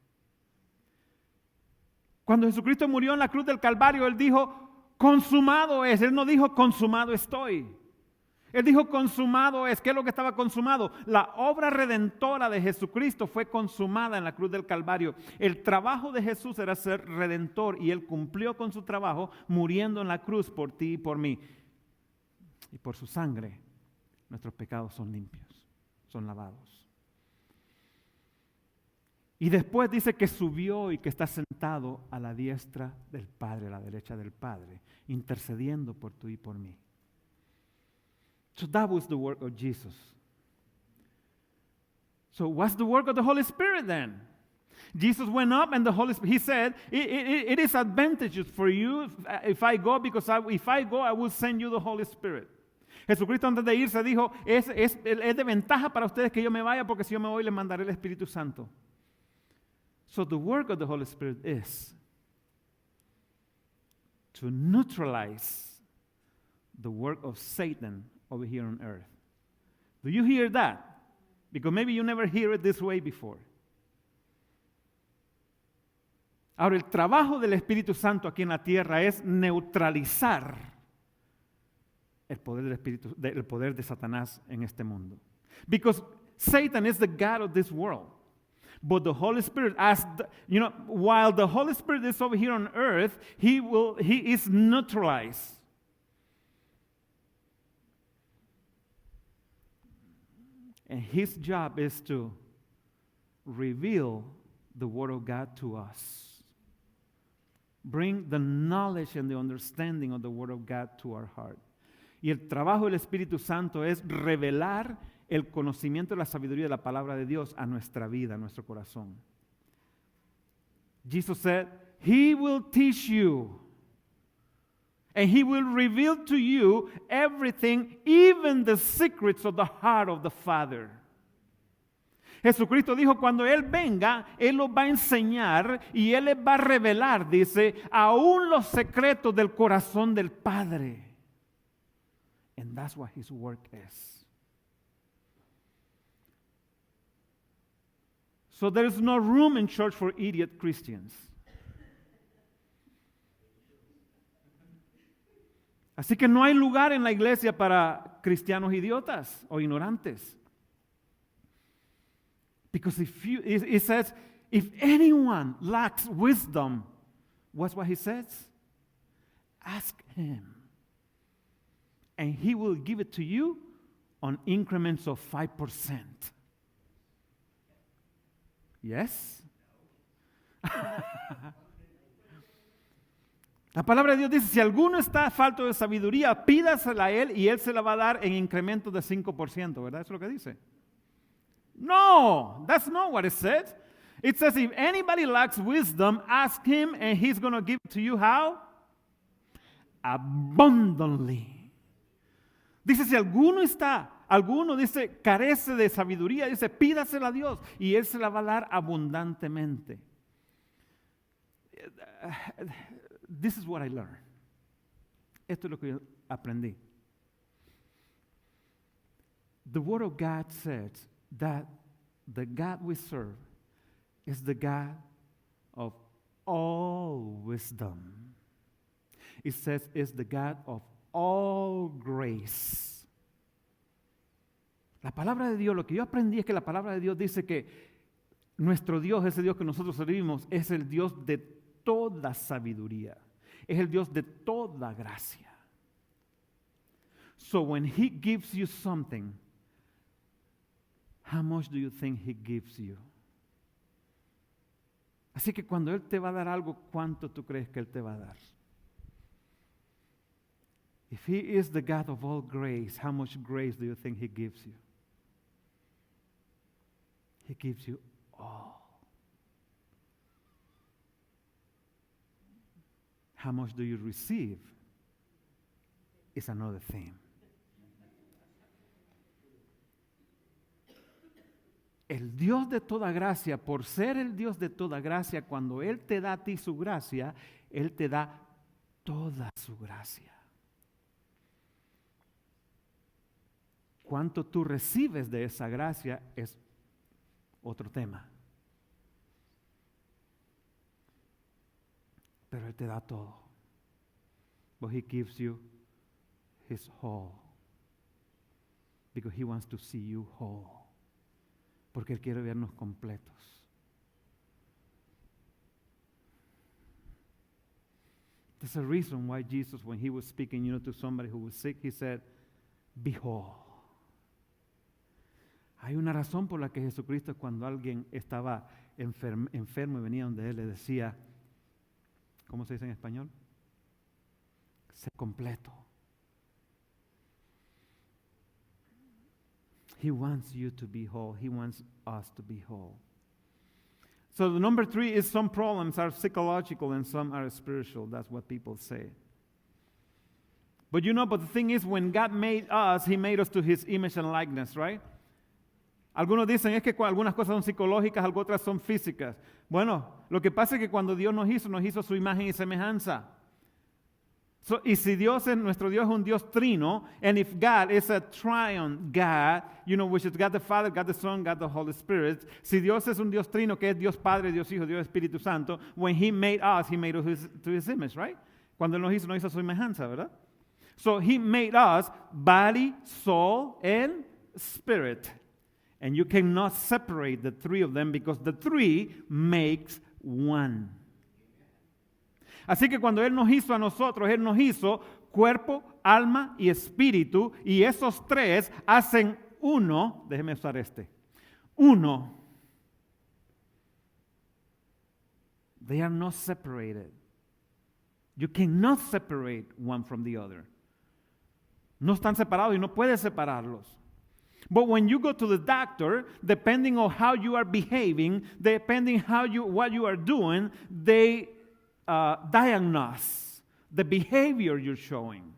Cuando Jesucristo murió en la cruz del Calvario, Él dijo, consumado es. Él no dijo, consumado estoy. Él dijo, consumado es. ¿Qué es lo que estaba consumado? La obra redentora de Jesucristo fue consumada en la cruz del Calvario. El trabajo de Jesús era ser redentor y Él cumplió con su trabajo muriendo en la cruz por ti y por mí. Y por su sangre, nuestros pecados son limpios, son lavados. Y después dice que subió y que está sentado a la diestra del Padre, a la derecha del Padre, intercediendo por tú y por mí. So that was the work of Jesus. So what's the work of the Holy Spirit then? Jesus went up and the Holy Spirit, he said, it is advantageous for you if I go, because if I go, I will send you the Holy Spirit. Jesucristo antes de irse dijo, es de ventaja para ustedes que yo me vaya, porque si yo me voy les mandaré el Espíritu Santo. So the work of the Holy Spirit is to neutralize the work of Satan over here on earth. Do you hear that? Because maybe you never hear it this way before. Ahora, el trabajo del Espíritu Santo aquí en la tierra es neutralizar el poder de Satanás en este mundo. Because Satan is the God of this world. But the Holy Spirit, while the Holy Spirit is over here on earth, he is neutralized. And his job is to reveal the Word of God to us. Bring the knowledge and the understanding of the Word of God to our heart. Y el trabajo del Espíritu Santo es revelar el conocimiento y la sabiduría de la palabra de Dios a nuestra vida, a nuestro corazón. Jesus said, He will teach you. And He will reveal to you everything, even the secrets of the heart of the Father. Jesucristo dijo, cuando Él venga, Él los va a enseñar y Él les va a revelar, dice, aún los secretos del corazón del Padre. And that's what His work is. So there is no room in church for idiot Christians. Así que no hay lugar en la iglesia para cristianos idiotas o ignorantes. Because it says, if anyone lacks wisdom, what's what He says? Ask Him. And He will give it to you on increments of 5%. Yes? La palabra de Dios dice, si alguno está falto de sabiduría, pídasela a Él y Él se la va a dar en incrementos de 5%, ¿verdad? Eso es lo que dice. No, that's not what it says. It says, if anybody lacks wisdom, ask Him and He's going to give it to you how? Abundantly. Dice, si alguno dice, carece de sabiduría, dice, pídasela a Dios y Él se la va a dar abundantemente. This is what I learned. Esto es lo que yo aprendí. The Word of God says that the God we serve is the God of all wisdom. It says it's the God of all grace. La palabra de Dios, lo que yo aprendí es que la palabra de Dios dice que nuestro Dios, ese Dios que nosotros servimos, es el Dios de toda sabiduría. Es el Dios de toda gracia. So when He gives you something, how much do you think He gives you? Así que cuando Él te va a dar algo, ¿cuánto tú crees que Él te va a dar? If He is the God of all grace, how much grace do you think He gives you? He gives you all. How much do you receive is another thing. El Dios de toda gracia, por ser el Dios de toda gracia, cuando Él te da a ti su gracia, Él te da toda su gracia. Cuánto tú recibes de esa gracia es otro tema. Pero Él te da todo. But He gives you His whole. Because He wants to see you whole. Porque Él quiere vernos completos. There's a reason why Jesus, when He was speaking, to somebody who was sick, He said, be whole. Hay una razón por la que Jesucristo, cuando alguien estaba enfermo y venía donde Él, le decía, ¿cómo se dice en español? Sé completo. He wants you to be whole. He wants us to be whole. So the number 3 is some problems are psychological and some are spiritual. That's what people say. But the thing is, when God made us, He made us to His image and likeness, right? Algunos dicen es que algunas cosas son psicológicas, algunas otras son físicas. Bueno, lo que pasa es que cuando Dios nos hizo a su imagen y semejanza. Y si nuestro Dios es un Dios trino, and if God is a triune God, which is God the Father, God the Son, God the Holy Spirit, si Dios es un Dios trino, que es Dios Padre, Dios Hijo, Dios Espíritu Santo, when He made us to His image, right? Cuando Él nos hizo a su semejanza, ¿verdad? So He made us body, soul, and spirit. And you cannot separate the 3 of them because the 3 makes one. Así que cuando Él nos hizo a nosotros, Él nos hizo cuerpo, alma y espíritu, y esos 3 hacen uno. Déjeme usar uno. They are not separated. You cannot separate one from the other. No están separados y no puedes separarlos. But when you go to the doctor, depending on how you are behaving, depending what you are doing, they diagnose the behavior you're showing.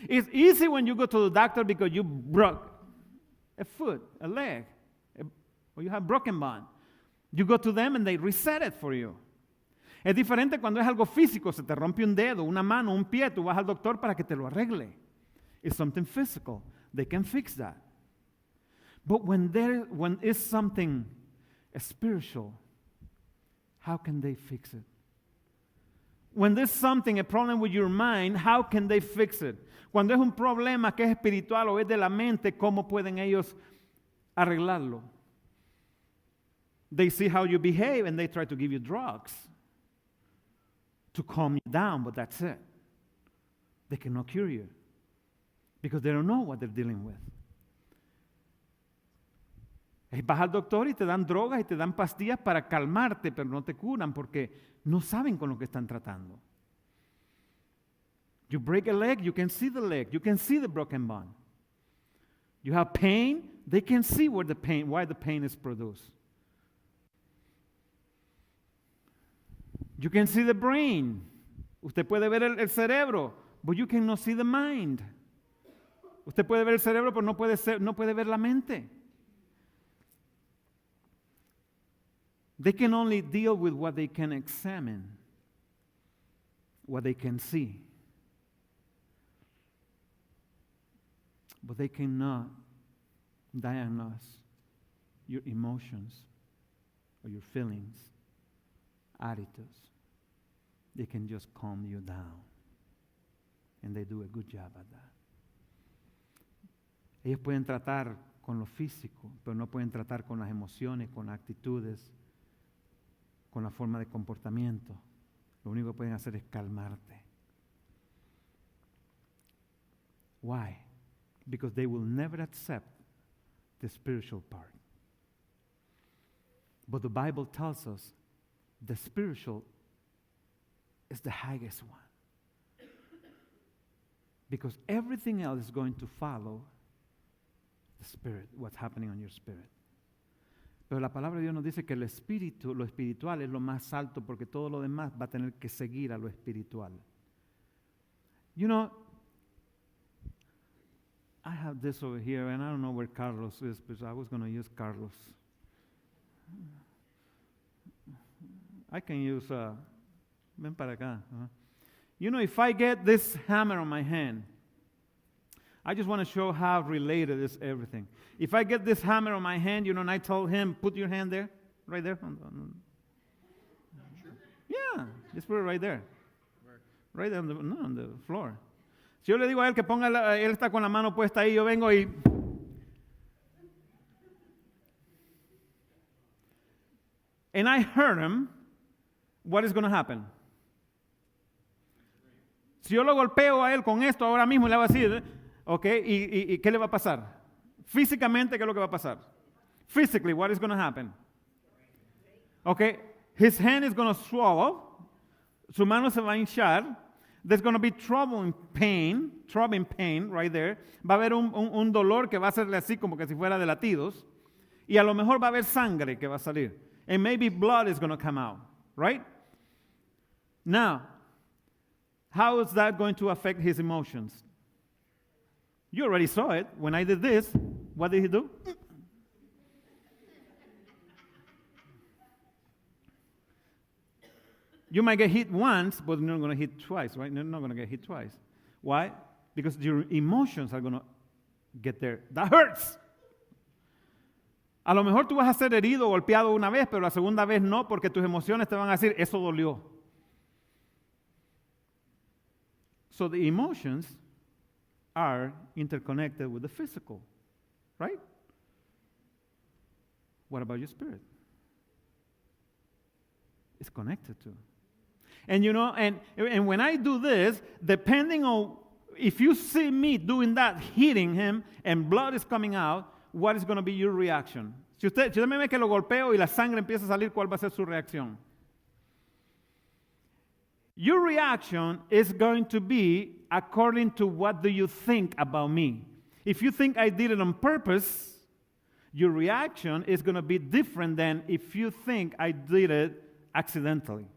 It's easy when you go to the doctor because you broke a foot, a leg, or you have broken bone. You go to them and they reset it for you. Es diferente cuando es algo físico, se te rompe un dedo, una mano, un pie, tú vas al doctor para que te lo arregle. It's something physical. They can fix that. But when it's something spiritual, how can they fix it? When there's something, a problem with your mind, how can they fix it? Cuando es un problema que es espiritual o es de la mente, ¿cómo pueden ellos arreglarlo? They see how you behave and they try to give you drugs to calm you down, but that's it. They cannot cure you because they don't know what they're dealing with. Vas al doctor y te dan drogas y te dan pastillas para calmarte, pero no te curan porque no saben con lo que están tratando. You break a leg, you can see the leg, you can see the broken bone. You have pain, they can see why the pain is produced. You can see the brain. Usted puede ver el cerebro, but you cannot see the mind. Usted puede ver el cerebro, pero no puede ver la mente. They can only deal with what they can examine, what they can see. But they cannot diagnose your emotions or your feelings, attitudes. They can just calm you down. And they do a good job at that. Ellos pueden tratar con lo físico, pero no pueden tratar con las emociones, con las actitudes, con la forma de comportamiento. Lo único que pueden hacer es calmarte. Why? Because they will never accept the spiritual part. But the Bible tells us the spiritual is the highest one. Because everything else is going to follow the spirit, what's happening on your spirit. Pero la palabra de Dios nos dice que lo espiritual es lo más alto porque todo lo demás va a tener que seguir a lo espiritual. You know, I have this over here, and I don't know where Carlos is, but I was going to use Carlos. I can use, ven para acá. You know, if I get this hammer on my hand, I just want to show how related is everything. If I get this hammer on my hand, you know, and I told him, put your hand there, right there. Sure. Yeah, just put it right there. Where? Right there on the floor. Si yo le digo a él que ponga, él está con la mano puesta ahí, yo vengo y... And I hurt him, what is going to happen? Si yo lo golpeo a él con esto ahora mismo, le va a decir, ok, ¿y qué le va a pasar? Físicamente, ¿qué es lo que va a pasar? Physically, what is going to happen? Okay, his hand is going to swallow, su mano se va a hinchar, there's going to be throbbing pain right there, va a haber un dolor que va a hacerle así como que si fuera de latidos, y a lo mejor va a haber sangre que va a salir, and maybe blood is going to come out, right? Now, how is that going to affect his emotions? You already saw it. When I did this, what did he do? You might get hit once, but you're not going to hit twice, right? You're not going to get hit twice. Why? Because your emotions are going to get there. That hurts. A lo mejor tú vas a ser herido o golpeado una vez, pero la segunda vez no, porque tus emociones te van a decir, eso dolió. So the emotions are interconnected with the physical, right? What about your spirit? It's connected to. And you know, and when I do this, depending on if you see me doing that, hitting him, and blood is coming out, what is going to be your reaction? Si usted me ve que lo golpeo y la sangre empieza a salir, ¿cuál va a ser su reacción? Your reaction is going to be according to what do you think about me. If you think I did it on purpose, your reaction is going to be different than if you think I did it accidentally.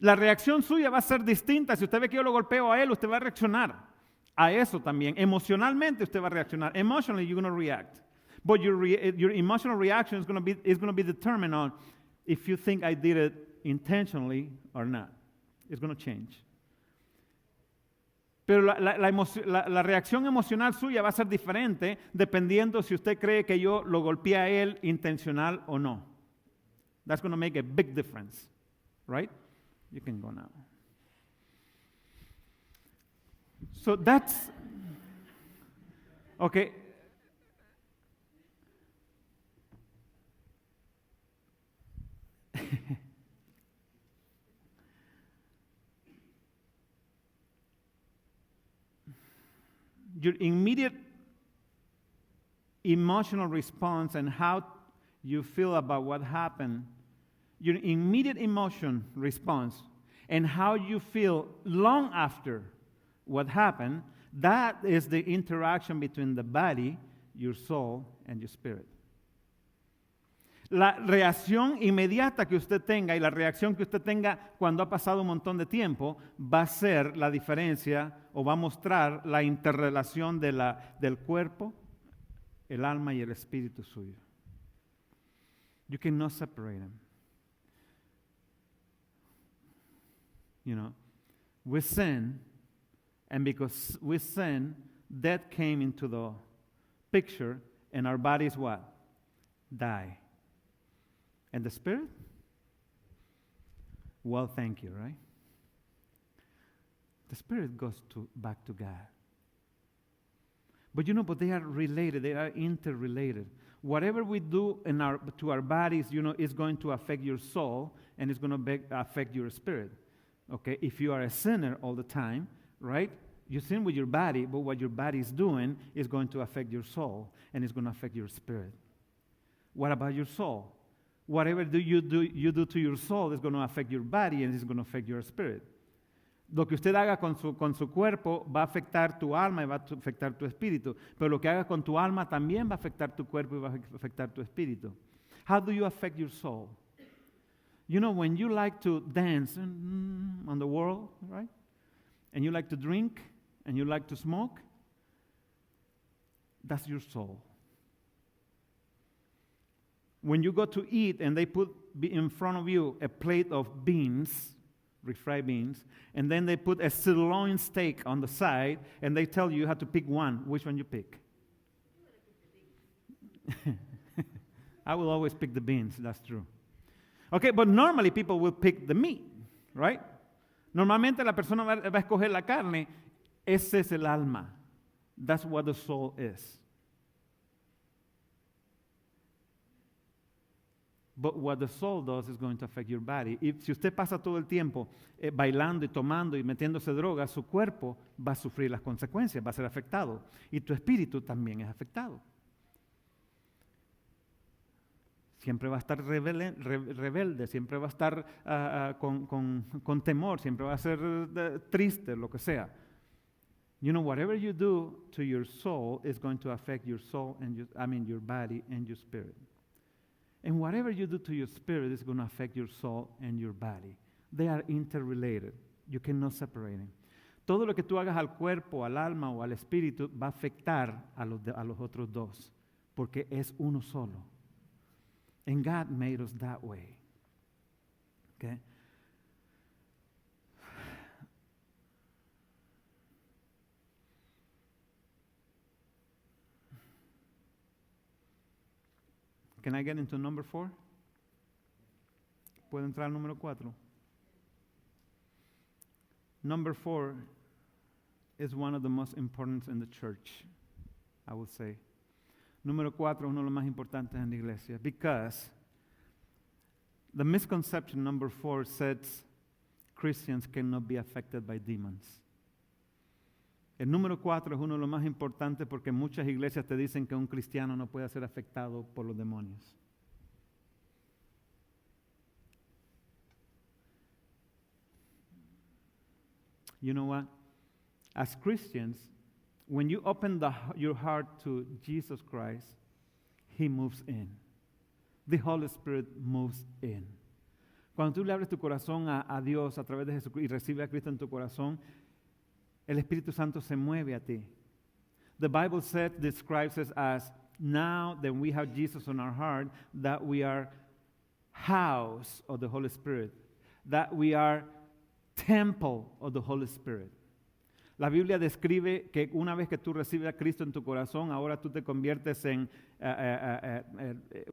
La reacción suya va a ser distinta. Si usted ve que yo lo golpeo a él, usted va a reaccionar a eso también. Emocionalmente usted va a reaccionar. Emotionally, you're going to react. But your emotional reaction is going to be determined on if you think I did it intentionally or not. It's going to change. Pero la reacción emocional suya va a ser diferente dependiendo si usted cree que yo lo golpeé a él intencional o no. That's going to make a big difference, right? You can go now. So that's, okay. Your immediate emotional response and how you feel about what happened, your immediate emotion response and how you feel long after what happened, that is the interaction between the body, your soul, and your spirit. La reacción inmediata que usted tenga y la reacción que usted tenga cuando ha pasado un montón de tiempo va a ser la diferencia o va a mostrar la interrelación del cuerpo, el alma y el espíritu suyo. You cannot separate them. You know, we sin, and because we sin, death came into the picture, and our bodies what? Die. And the spirit? Well, thank you, right? The spirit goes back to God. But but they are related. They are interrelated. Whatever we do to our bodies, is going to affect your soul, and it's going to affect your spirit. Okay? If you are a sinner all the time, right? You sin with your body, but what your body is doing is going to affect your soul, and it's going to affect your spirit. What about your soul? Whatever you do to your soul is going to affect your body and it's going to affect your spirit. Lo que usted haga con su cuerpo va a afectar tu alma y va a afectar tu espíritu. Pero lo que haga con tu alma también va a afectar tu cuerpo y va a afectar tu espíritu. How do you affect your soul? When you like to dance on the world, right? And you like to drink and you like to smoke, that's your soul. When you go to eat and they put in front of you a plate of beans, refried beans, and then they put a sirloin steak on the side, and they tell you have to pick one, which one you pick? I will always pick the beans, that's true. Okay, but normally people will pick the meat, right? Normalmente la persona va a escoger la carne. Ese es el alma. That's what the soul is. But what the soul does is going to affect your body. Y si usted pasa todo el tiempo bailando y tomando y metiéndose drogas, su cuerpo va a sufrir las consecuencias, va a ser afectado. Y tu espíritu también es afectado. Siempre va a estar rebelde, siempre va a estar con temor, siempre va a ser triste, lo que sea. Whatever you do to your soul is going to affect your soul and your body and your spirit. And whatever you do to your spirit is going to affect your soul and your body. They are interrelated. You cannot separate them. Todo lo que tú hagas al cuerpo, al alma o al espíritu va a afectar a los otros dos, porque es uno solo. And God made us that way. Okay? Can I get into number 4? ¿Puedo entrar al número 4? Number 4 is one of the most important in the church, I would say. Número 4 es uno de los más importantes en la iglesia, because the misconception number 4 says Christians cannot be affected by demons. El número 4 es uno de los más importantes porque muchas iglesias te dicen que un cristiano no puede ser afectado por los demonios. You know what? As Christians, when you open your heart to Jesus Christ, He moves in. The Holy Spirit moves in. Cuando tú le abres tu corazón a Dios a través de Jesucristo y recibes a Cristo en tu corazón, el Espíritu Santo se mueve a ti. The Bible describes us as, now that we have Jesus on our heart, that we are house of the Holy Spirit, that we are temple of the Holy Spirit. La Biblia describe que una vez que tú recibes a Cristo en tu corazón, ahora tú te conviertes en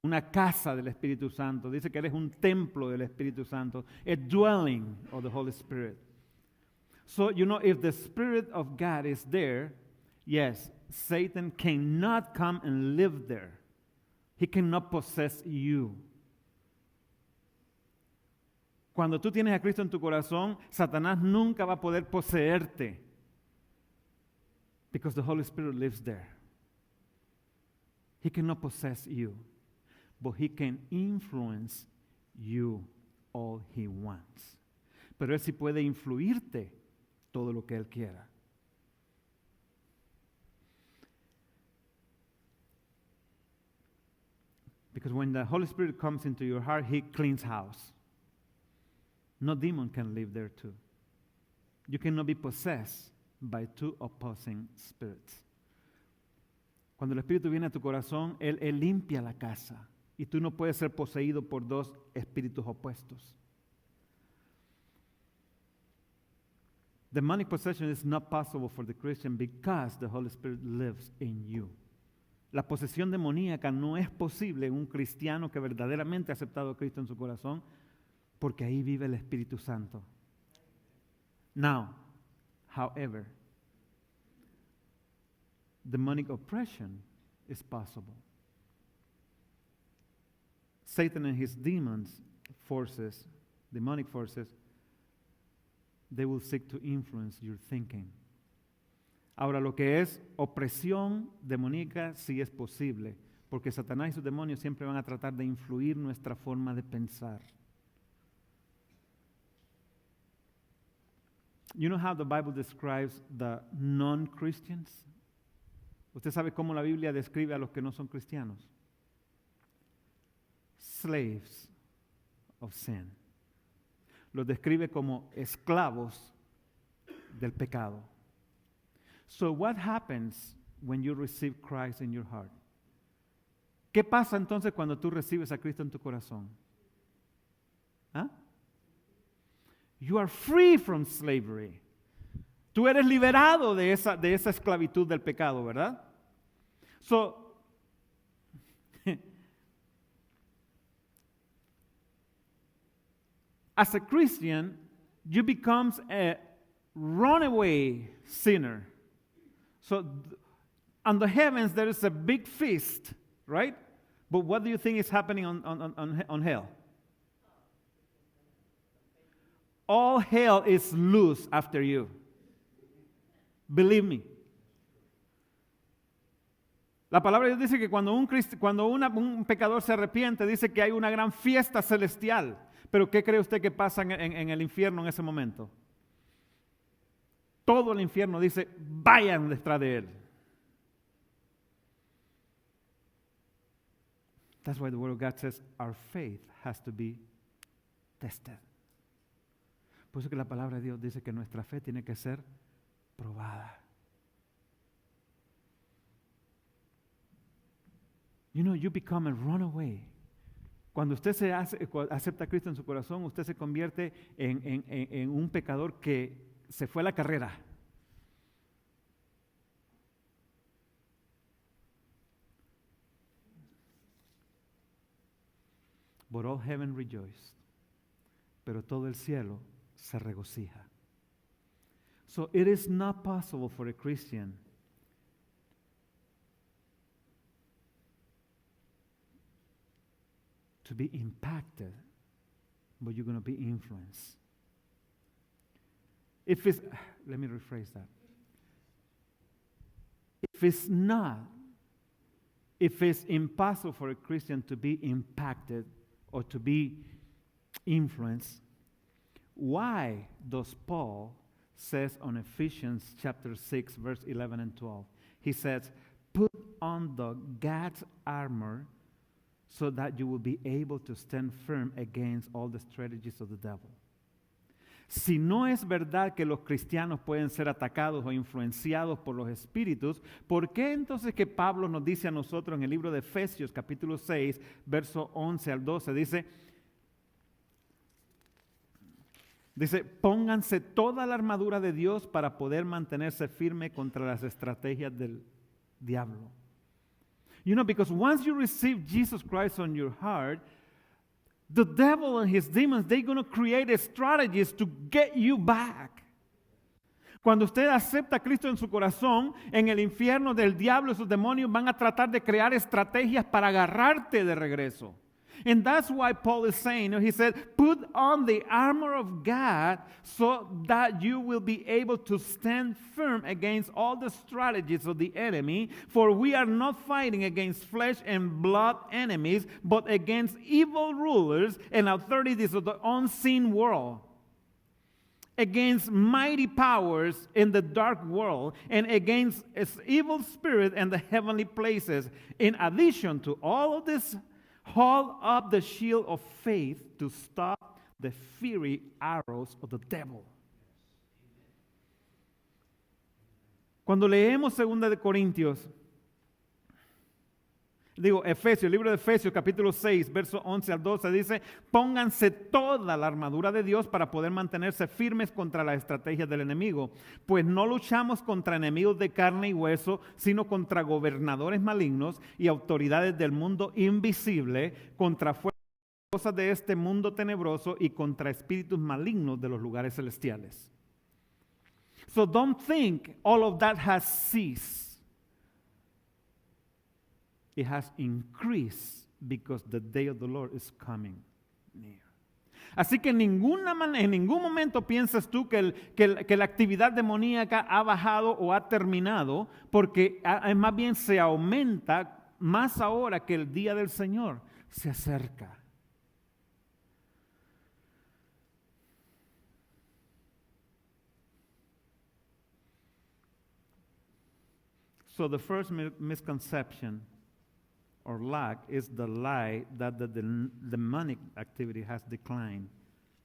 una casa del Espíritu Santo. Dice que eres un templo del Espíritu Santo, a dwelling of the Holy Spirit. So, if the Spirit of God is there, yes, Satan cannot come and live there. He cannot possess you. Cuando tú tienes a Cristo en tu corazón, Satanás nunca va a poder poseerte. Because the Holy Spirit lives there. He cannot possess you, but He can influence you all He wants. Pero Él sí puede influirte todo lo que Él quiera. Because when the Holy Spirit comes into your heart, He cleans house. No demon can live there too. You cannot be possessed by two opposing spirits. Cuando el Espíritu viene a tu corazón, Él limpia la casa y tú no puedes ser poseído por dos espíritus opuestos. Demonic possession is not possible for the Christian because the Holy Spirit lives in you. La posesión demoníaca no es posible en un cristiano que verdaderamente ha aceptado a Cristo en su corazón, porque ahí vive el Espíritu Santo. Now, however, demonic oppression is possible. Satan and his demonic forces, they will seek to influence your thinking. Ahora, lo que es opresión demoníaca sí es posible, porque Satanás y sus demonios siempre van a tratar de influir nuestra forma de pensar. You know how the Bible describes the non-Christians? ¿Usted sabe cómo la Biblia describe a los que no son cristianos? Slaves of sin. Los describe como esclavos del pecado. So what happens when you receive Christ in your heart? ¿Qué pasa entonces cuando tú recibes a Cristo en tu corazón? ¿Ah? You are free from slavery. Tú eres liberado de esa esclavitud del pecado, ¿verdad? So, as a Christian, you become a runaway sinner. So, on the heavens there is a big feast, right? But what do you think is happening on hell? All hell is loose after you. Believe me. La palabra de Dios dice que cuando un pecador se arrepiente, dice que hay una gran fiesta celestial. Pero ¿qué cree usted que pasa en el infierno en ese momento? Todo el infierno dice, vayan detrás de él. That's why the Word of God says our faith has to be tested. Por eso que la palabra de Dios dice que nuestra fe tiene que ser probada. You become a runaway. Cuando usted acepta a Cristo en su corazón, usted se convierte en un pecador que se fue a la carrera. But all heaven rejoiced. Pero todo el cielo se regocija. So it is not possible for a Christian to be impacted, but you're going to be influenced. Let me rephrase that. If it's impossible for a Christian to be impacted or to be influenced, why does Paul says on Ephesians chapter 6, verse 11 and 12. He says, put on the God's armor so that you will be able to stand firm against all the strategies of the devil. Si no es verdad que los cristianos pueden ser atacados o influenciados por los espíritus, ¿por qué entonces que Pablo nos dice a nosotros en el libro de Efesios capítulo 6, verso 11 al 12, dice, pónganse toda la armadura de Dios para poder mantenerse firme contra las estrategias del diablo. You know, because once you receive Jesus Christ on your heart, the devil and his demons, they're going to create strategies to get you back. Cuando usted acepta a Cristo en su corazón, en el infierno del diablo y sus demonios van a tratar de crear estrategias para agarrarte de regreso. And that's why Paul is saying, he said, put on the armor of God so that you will be able to stand firm against all the strategies of the enemy. For we are not fighting against flesh and blood enemies, but against evil rulers and authorities of the unseen world, against mighty powers in the dark world, and against evil spirits in the heavenly places. In addition to all of this, hold up the shield of faith to stop the fiery arrows of the devil. Cuando leemos 2 de Corintios, Efesios, el libro de Efesios capítulo 6, verso 11 al 12 dice, pónganse toda la armadura de Dios para poder mantenerse firmes contra las estrategias del enemigo, pues no luchamos contra enemigos de carne y hueso, sino contra gobernadores malignos y autoridades del mundo invisible, contra fuerzas de este mundo tenebroso y contra espíritus malignos de los lugares celestiales. So don't think all of that has ceased. It has increased because the day of the Lord is coming near. Así que en ningún momento piensas tú que la actividad demoníaca ha bajado o ha terminado, porque más bien se aumenta más ahora que el día del Señor se acerca. So the first misconception or lack is the lie that the demonic activity has declined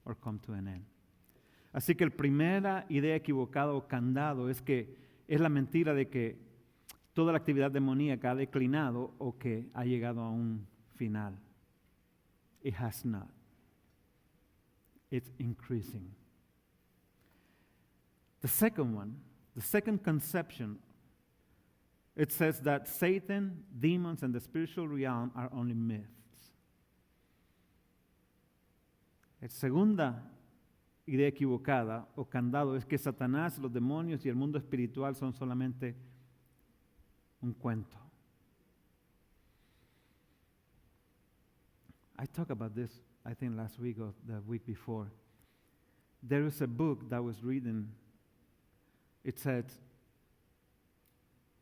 or come to an end. Así que la primera idea equivocada o candado es la mentira de que toda la actividad demoníaca ha declinado o que ha llegado a un final. It has not. It's increasing. The second conception, it says that Satan, demons, and the spiritual realm are only myths. La segunda idea equivocada o candado es que Satanás, los demonios y el mundo espiritual son solamente un cuento. I talked about this, I think last week or the week before. There is a book that I was reading. It said,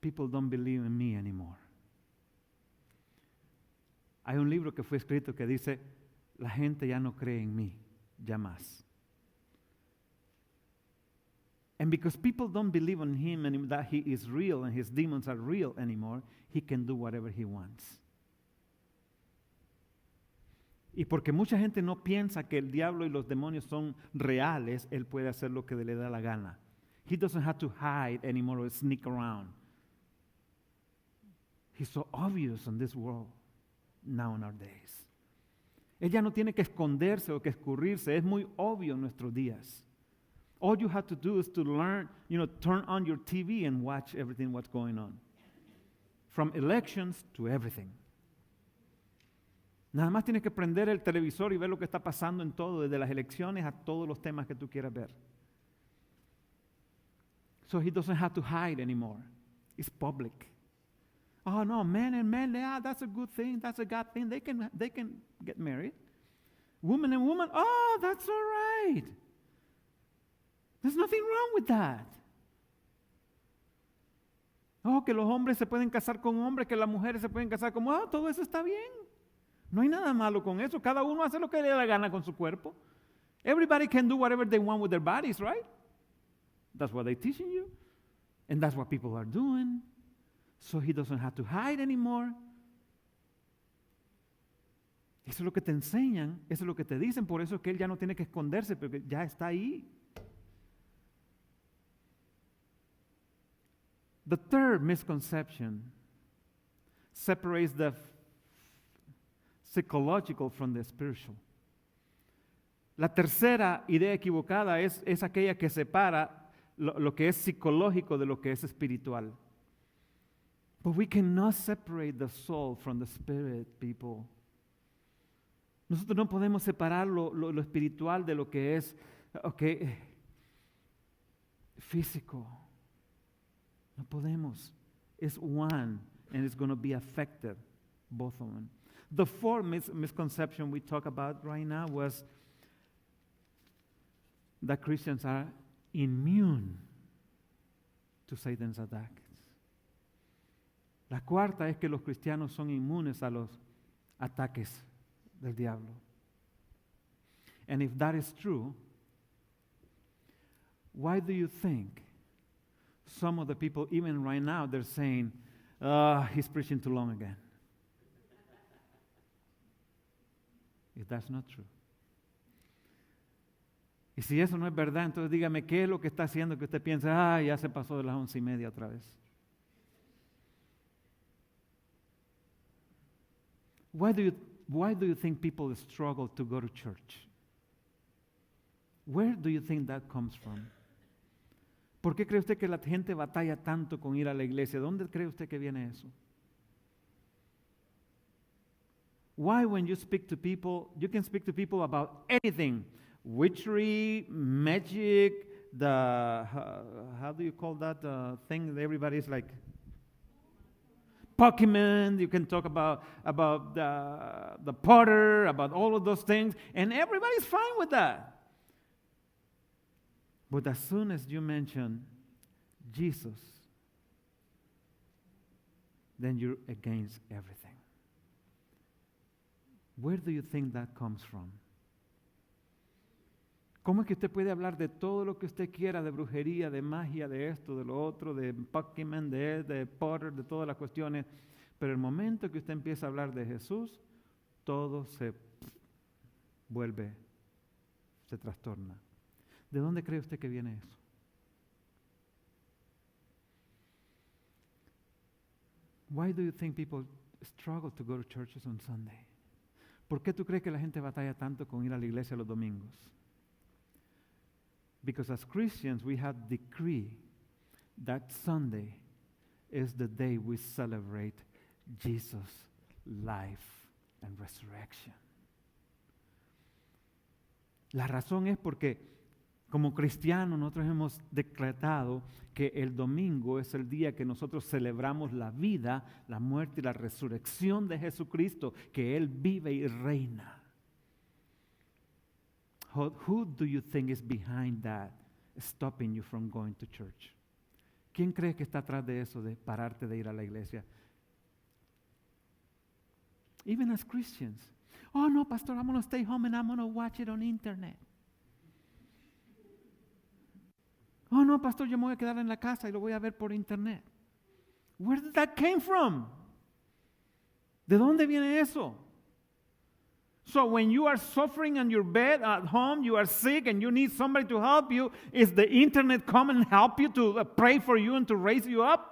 people don't believe in me anymore. Hay un libro que fue escrito que dice, la gente ya no cree en mí, ya más. And because people don't believe in him and that he is real and his demons are real anymore, he can do whatever he wants. Y porque mucha gente no piensa que el diablo y los demonios son reales, él puede hacer lo que le da la gana. He doesn't have to hide anymore or sneak around. He's so obvious in this world now in our days. Él ya no tiene que esconderse o que escurrirse, es muy obvio en nuestros días. All you have to do is to learn, turn on your TV and watch everything what's going on. From elections to everything. Nada más tienes que prender el televisor y ver lo que está pasando en todo, desde las elecciones a todos los temas que tú quieras ver. So he doesn't have to hide anymore. It's public. Oh no, men and men, that's a good thing, that's a God thing. They can get married. Woman and woman, oh, that's all right. There's nothing wrong with that. Oh, que los hombres se pueden casar con hombres, que las mujeres se pueden casar con mujeres, todo eso está bien. No hay nada malo con eso. Cada uno hace lo que le da la gana con su cuerpo. Everybody can do whatever they want with their bodies, right? That's what they're teaching you. And that's what people are doing. So he doesn't have to hide anymore. Eso es lo que te enseñan, eso es lo que te dicen, por eso es que él ya no tiene que esconderse, porque ya está ahí. The third misconception separates the psychological from the spiritual. La tercera idea equivocada es aquella que separa lo que es psicológico de lo que es espiritual. But we cannot separate the soul from the spirit, people. Nosotros no podemos separar lo espiritual de lo que es físico. No podemos. It's one, and it's going to be affected, both of them. The fourth misconception we talk about right now was that Christians are immune to Satan's attacks. La cuarta es que los cristianos son inmunes a los ataques del diablo. And if that is true, why do you think some of the people, even right now, they're saying, he's preaching too long again? If that's not true. Y si eso no es verdad, entonces dígame, ¿qué es lo que está haciendo que usted piense, ya se pasó de las 11:30 otra vez? Why do you think people struggle to go to church? Where do you think that comes from? ¿Por qué cree usted que la gente batalla tanto con ir a la iglesia? ¿Dónde cree usted que viene eso? Why, when you speak to people, you can speak to people about anything, witchery, magic, how do you call that thing that everybody's like, Pokemon, you can talk about the Potter, about all of those things, and everybody's fine with that. But as soon as you mention Jesus, then you're against everything. Where do you think that comes from? ¿Cómo es que usted puede hablar de todo lo que usted quiera, de brujería, de magia, de esto, de lo otro, de Pokémon, de Potter, de todas las cuestiones, pero el momento que usted empieza a hablar de Jesús, todo se vuelve, se trastorna? ¿De dónde cree usted que viene eso? Why do you think people struggle to go to churches on Sunday? ¿Por qué tú crees que la gente batalla tanto con ir a la iglesia los domingos? Because as Christians, we have decreed that Sunday is the day we celebrate Jesus' life and resurrection. La razón es porque como cristianos nosotros hemos decretado que el domingo es el día que nosotros celebramos la vida, la muerte y la resurrección de Jesucristo, que Él vive y reina. Who do you think is behind that, stopping you from going to church? ¿Quién cree que está atrás de eso, de pararte de ir a la iglesia? Even as Christians. Oh, no, pastor, I'm going to stay home and I'm going to watch it on internet. Oh, no, pastor, yo me voy a quedar en la casa y lo voy a ver por internet. Where did that came from? ¿De dónde viene eso? So when you are suffering on your bed at home, you are sick and you need somebody to help you, is the internet come and help you to pray for you and to raise you up?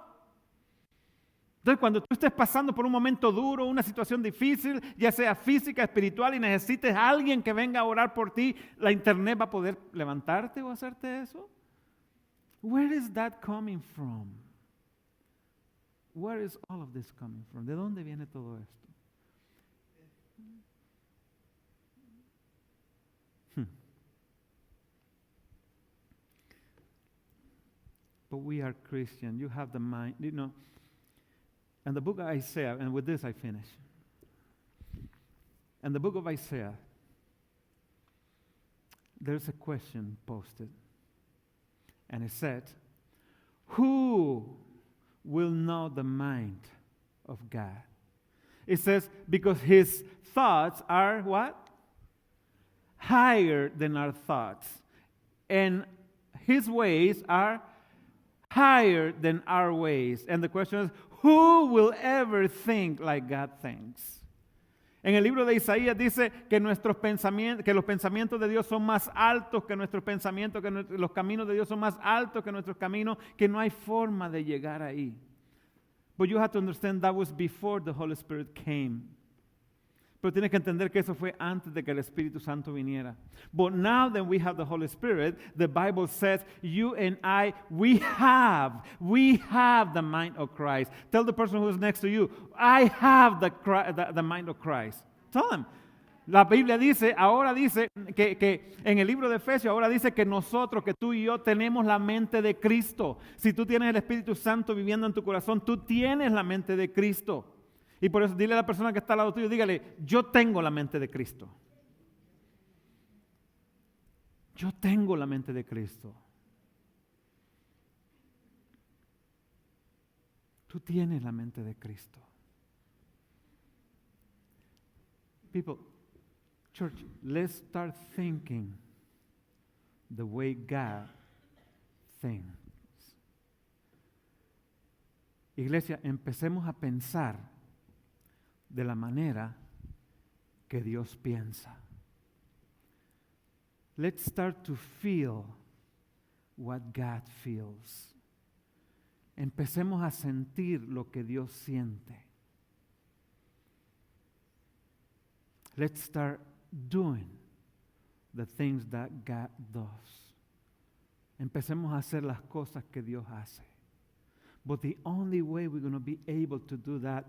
Entonces, cuando tú estés pasando por un momento duro, una situación difícil, ya sea física, espiritual, y necesites a alguien que venga a orar por ti, ¿la internet va a poder levantarte o hacerte eso? Where is that coming from? Where is all of this coming from? ¿De dónde viene todo esto? But we are Christian. You have the mind, you know. And the book of Isaiah, and with this I finish. And the book of Isaiah, there's a question posted. And it said, who will know the mind of God? It says, because his thoughts are what? Higher than our thoughts. And His ways are higher than our ways. And the question is, who will ever think like God thinks? En el libro de Isaías dice que que los pensamientos de Dios son más altos que nuestros pensamientos, que los caminos de Dios son más altos que nuestros caminos, que no hay forma de llegar ahí. But you have to understand that was before the Holy Spirit came. Pero tienes que entender que eso fue antes de que el Espíritu Santo viniera. But now that we have the Holy Spirit, the Bible says, you and I, we have the mind of Christ. Tell the person who is next to you, I have the mind of Christ. Tell them. La Biblia dice, ahora dice que en el libro de Efesios, ahora dice que nosotros, que tú y yo tenemos la mente de Cristo. Si tú tienes el Espíritu Santo viviendo en tu corazón, tú tienes la mente de Cristo. Y por eso dile a la persona que está al lado tuyo, dígale, yo tengo la mente de Cristo. Yo tengo la mente de Cristo. Tú tienes la mente de Cristo. People, church, let's start thinking the way God thinks. Iglesia, empecemos a pensar de la manera que Dios piensa. Let's start to feel what God feels. Empecemos a sentir lo que Dios siente. Let's start doing the things that God does. Empecemos a hacer las cosas que Dios hace. But the only way we're going to be able to do that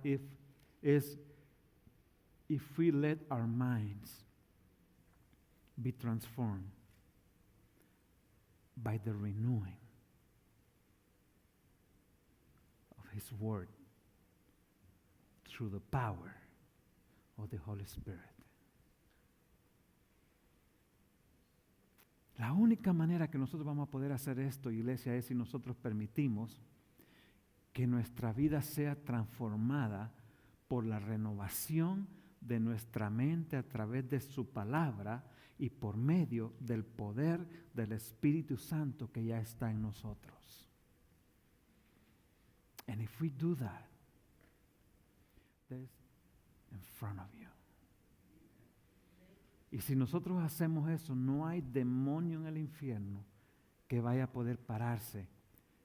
is if we let our minds be transformed by the renewing of His Word through the power of the Holy Spirit. La única manera que nosotros vamos a poder hacer esto, iglesia, es si nosotros permitimos que nuestra vida sea transformada por la renovación de nuestra mente a través de su palabra y por medio del poder del Espíritu Santo que ya está en nosotros. And if we do that, that's in front of you. Y si nosotros hacemos eso, no hay demonio en el infierno que vaya a poder pararse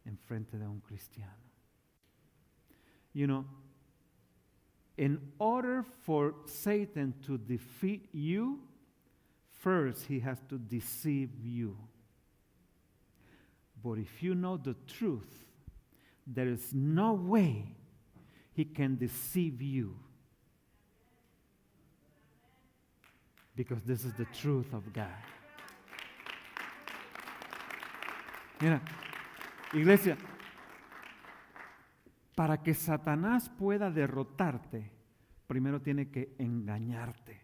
enfrente de un cristiano. You know, in order for Satan to defeat you, first he has to deceive you. But if you know the truth, there is no way he can deceive you. Because this is the truth of God. Mira, iglesia, para que Satanás pueda derrotarte, primero tiene que engañarte.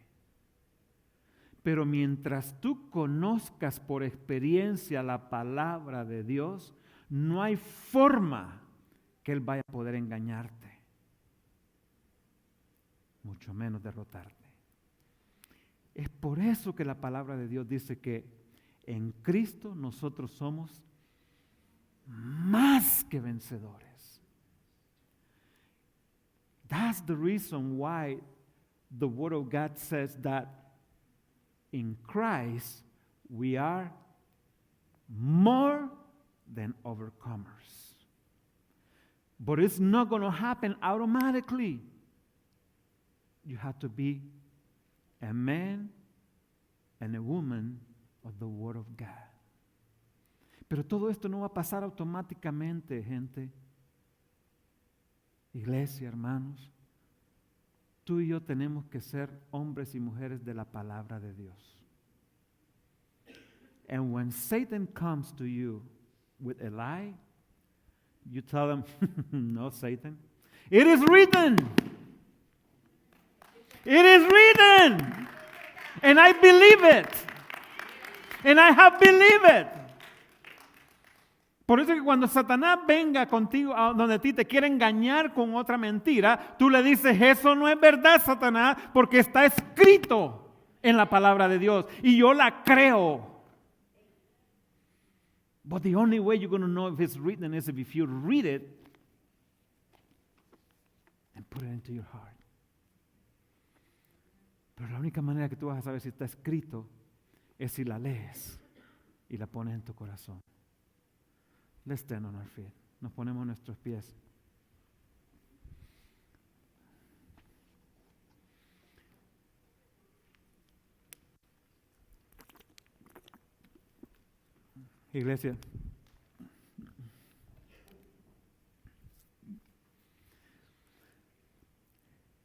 Pero mientras tú conozcas por experiencia la palabra de Dios, no hay forma que Él vaya a poder engañarte, mucho menos derrotarte. Es por eso que la palabra de Dios dice que en Cristo nosotros somos más que vencedores. That's the reason why the Word of God says that in Christ we are more than overcomers. But it's not going to happen automatically. You have to be a man and a woman of the Word of God. Pero todo esto no va a pasar automáticamente, gente. Iglesia, hermanos, tú y yo tenemos que ser hombres y mujeres de la palabra de Dios. And when Satan comes to you with a lie, you tell him, no, Satan, it is written. It is written. And I believe it. And I have believed it. Por eso que cuando Satanás venga contigo a donde ti te quiere engañar con otra mentira, tú le dices, eso no es verdad, Satanás, porque está escrito en la palabra de Dios y yo la creo. But the only way you're going to know if it's written is if you read it and put it into your heart. Pero la única manera que tú vas a saber si está escrito es si la lees y la pones en tu corazón. Let's stand on our feet. Nos ponemos en nuestros pies. Iglesia,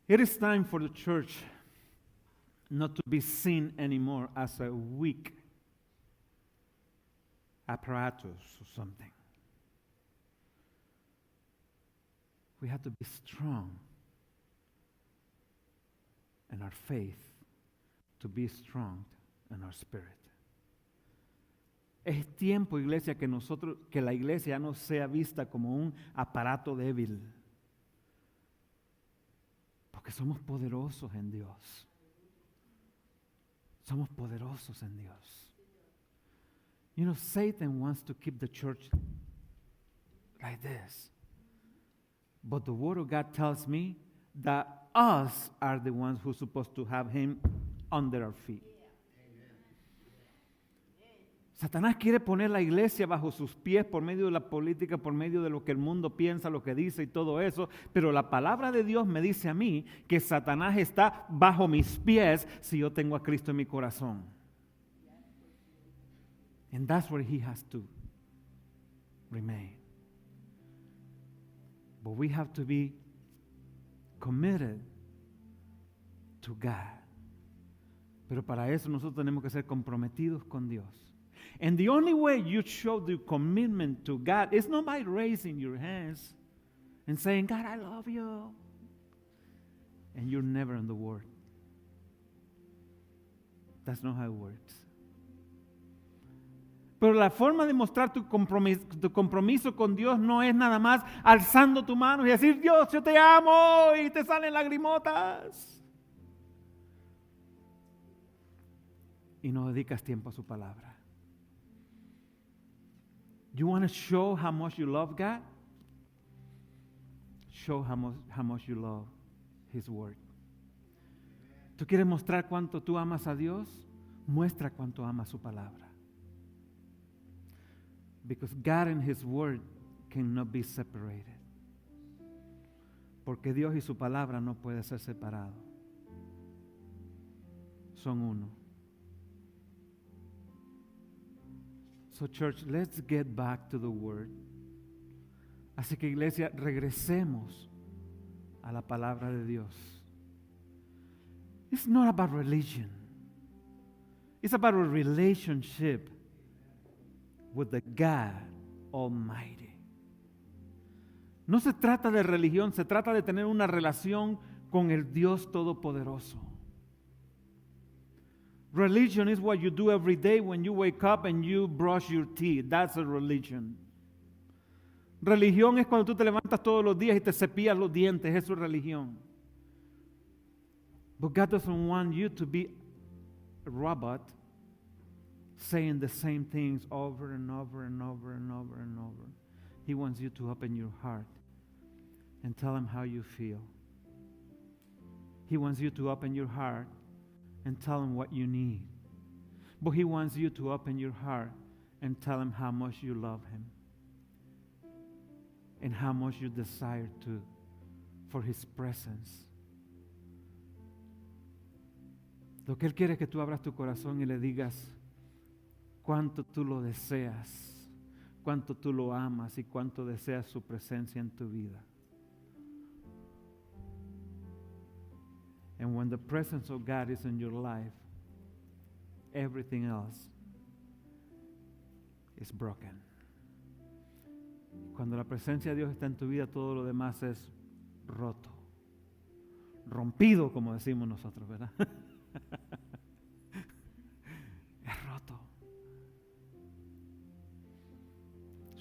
it is time for the church not to be seen anymore as a weak apparatus or something. We have to be strong in our faith, to be strong in our spirit. Es tiempo, iglesia, que la iglesia no sea vista como un aparato débil, porque somos poderosos en Dios. Somos poderosos en Dios. You know, Satan wants to keep the church like this. But the Word of God tells me that us are the ones who are supposed to have Him under our feet. Satanás quiere poner la iglesia bajo sus pies por medio de la política, por medio de lo que el mundo piensa, lo que dice y todo eso. Pero la palabra de Dios me dice a mí que Satanás está bajo mis pies si yo tengo a Cristo en mi corazón. And that's where he has to remain. But we have to be committed to God. Pero para eso nosotros tenemos que ser comprometidos con Dios. And the only way you show the commitment to God is not by raising your hands and saying, God, I love you. And you're never in the Word. That's not how it works. Pero la forma de mostrar tu compromiso con Dios no es nada más alzando tu mano y decir, Dios, yo te amo, y te salen lagrimotas. Y no dedicas tiempo a su palabra. You want to show how much you love God? Show how much you love His Word. ¿Tú quieres mostrar cuánto tú amas a Dios? Muestra cuánto amas su palabra. Because God and His Word cannot be separated. Porque Dios y su palabra no pueden ser separados. Son uno. So church, let's get back to the Word. Así que iglesia, regresemos a la palabra de Dios. It's not about religion. It's about a relationship with the God Almighty. No se trata de religión, se trata de tener una relación con el Dios Todopoderoso. Religion is what you do every day when you wake up and you brush your teeth. That's a religion. Religión es cuando tú te levantas todos los días y te cepillas los dientes. Eso es religión. But God doesn't want you to be a robot saying the same things over and over and over and over and over. He wants you to open your heart and tell Him how you feel. He wants you to open your heart and tell Him what you need. But He wants you to open your heart and tell Him how much you love Him and how much you desire for His presence. Lo que Él quiere es que tú abras tu corazón y le digas cuánto tú lo deseas, cuánto tú lo amas y cuánto deseas su presencia en tu vida. And when the presence of God is in your life, everything else is broken. Cuando la presencia de Dios está en tu vida, todo lo demás es roto, rompido, como decimos nosotros, ¿verdad? Es roto.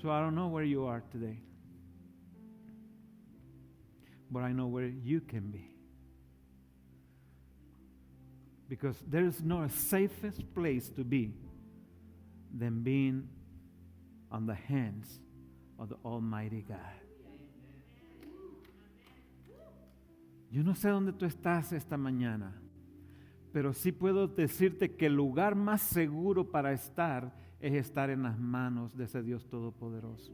So I don't know where you are today, but I know where you can be. Because there is no safest place to be than being on the hands of the Almighty God. Yo no sé dónde tú estás esta mañana, pero sí puedo decirte que el lugar más seguro para estar es estar en las manos de ese Dios Todopoderoso.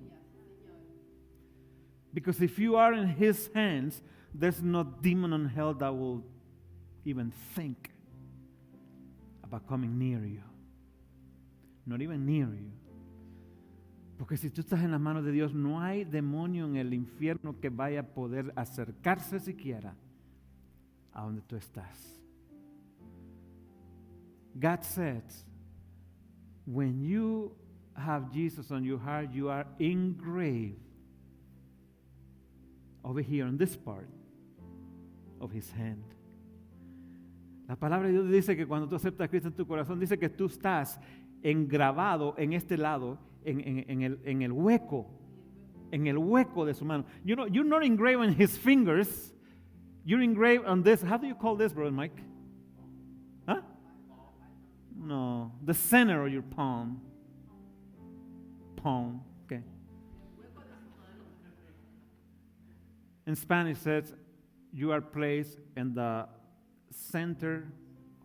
Because if you are in His hands, there's no demon in hell that will even think about coming near you. Not even near you. Porque si tú estás en las manos de Dios, no hay demonio en el infierno que vaya a poder acercarse siquiera a donde tú estás. God says, when you have Jesus on your heart, you are engraved over here on this part of His hand. La palabra de Dios dice que cuando tú aceptas a Cristo en tu corazón, dice que tú estás engravado en este lado, en el hueco de su mano. You know, you're not engraved on His fingers. You're engraved on this. How do you call this, Brother Mike? Huh? No, the center of your palm. Palm, okay. In Spanish, it says, you are placed in the center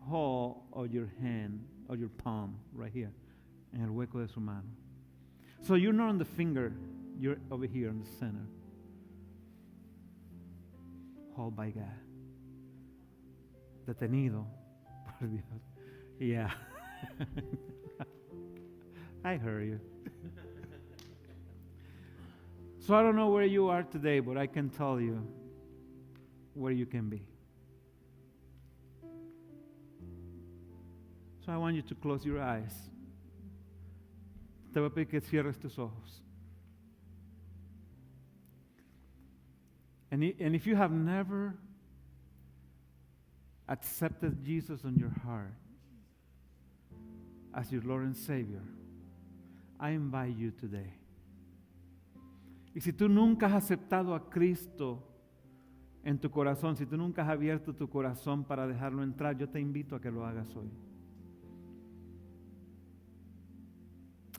hole of your hand, or your palm, right here, en el hueco de su mano. So you're not on the finger, you're over here in the center. Held by God. Detenido por Dios. Yeah. I heard you. So I don't know where you are today, but I can tell you where you can be. So I want you to close your eyes. Te voy a pedir que cierres tus ojos. And if you have never accepted Jesus in your heart as your Lord and Savior, I invite you today. Y si tú nunca has aceptado a Cristo en tu corazón, si tú nunca has abierto tu corazón para dejarlo entrar, yo te invito a que lo hagas hoy.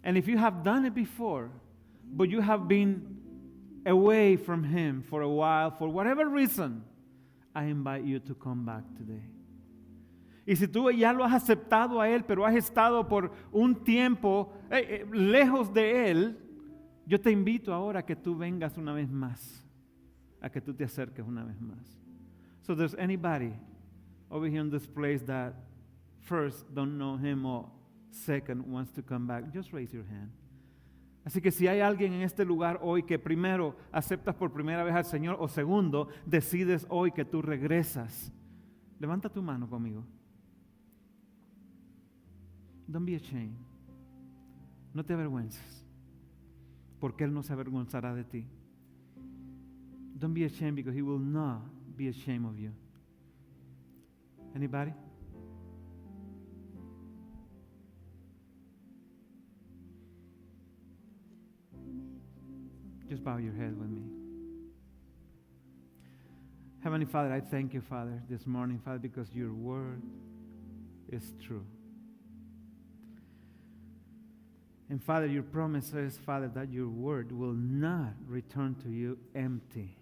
And if you have done it before, but you have been away from Him for a while, for whatever reason, I invite you to come back today. Y si tú ya lo has aceptado a Él, pero has estado por un tiempo lejos de Él, yo te invito ahora a que tú vengas una vez más, a que tú te acerques una vez más. So there's anybody over here in this place that first don't know Him or second wants to come back, just raise your hand. Así que si hay alguien en este lugar hoy que primero aceptas por primera vez al Señor o segundo decides hoy que tú regresas, levanta tu mano conmigo. Don't be ashamed. No te avergüences, porque Él no se avergonzará de ti. Don't be ashamed because He will not be ashamed of you. Anybody? Just bow your head with me. Heavenly Father, I thank you, Father, this morning, Father, because your word is true. And Father, your promise is, Father, that your word will not return to you empty,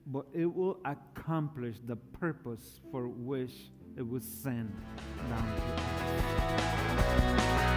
but it will accomplish the purpose for which it was sent down to us.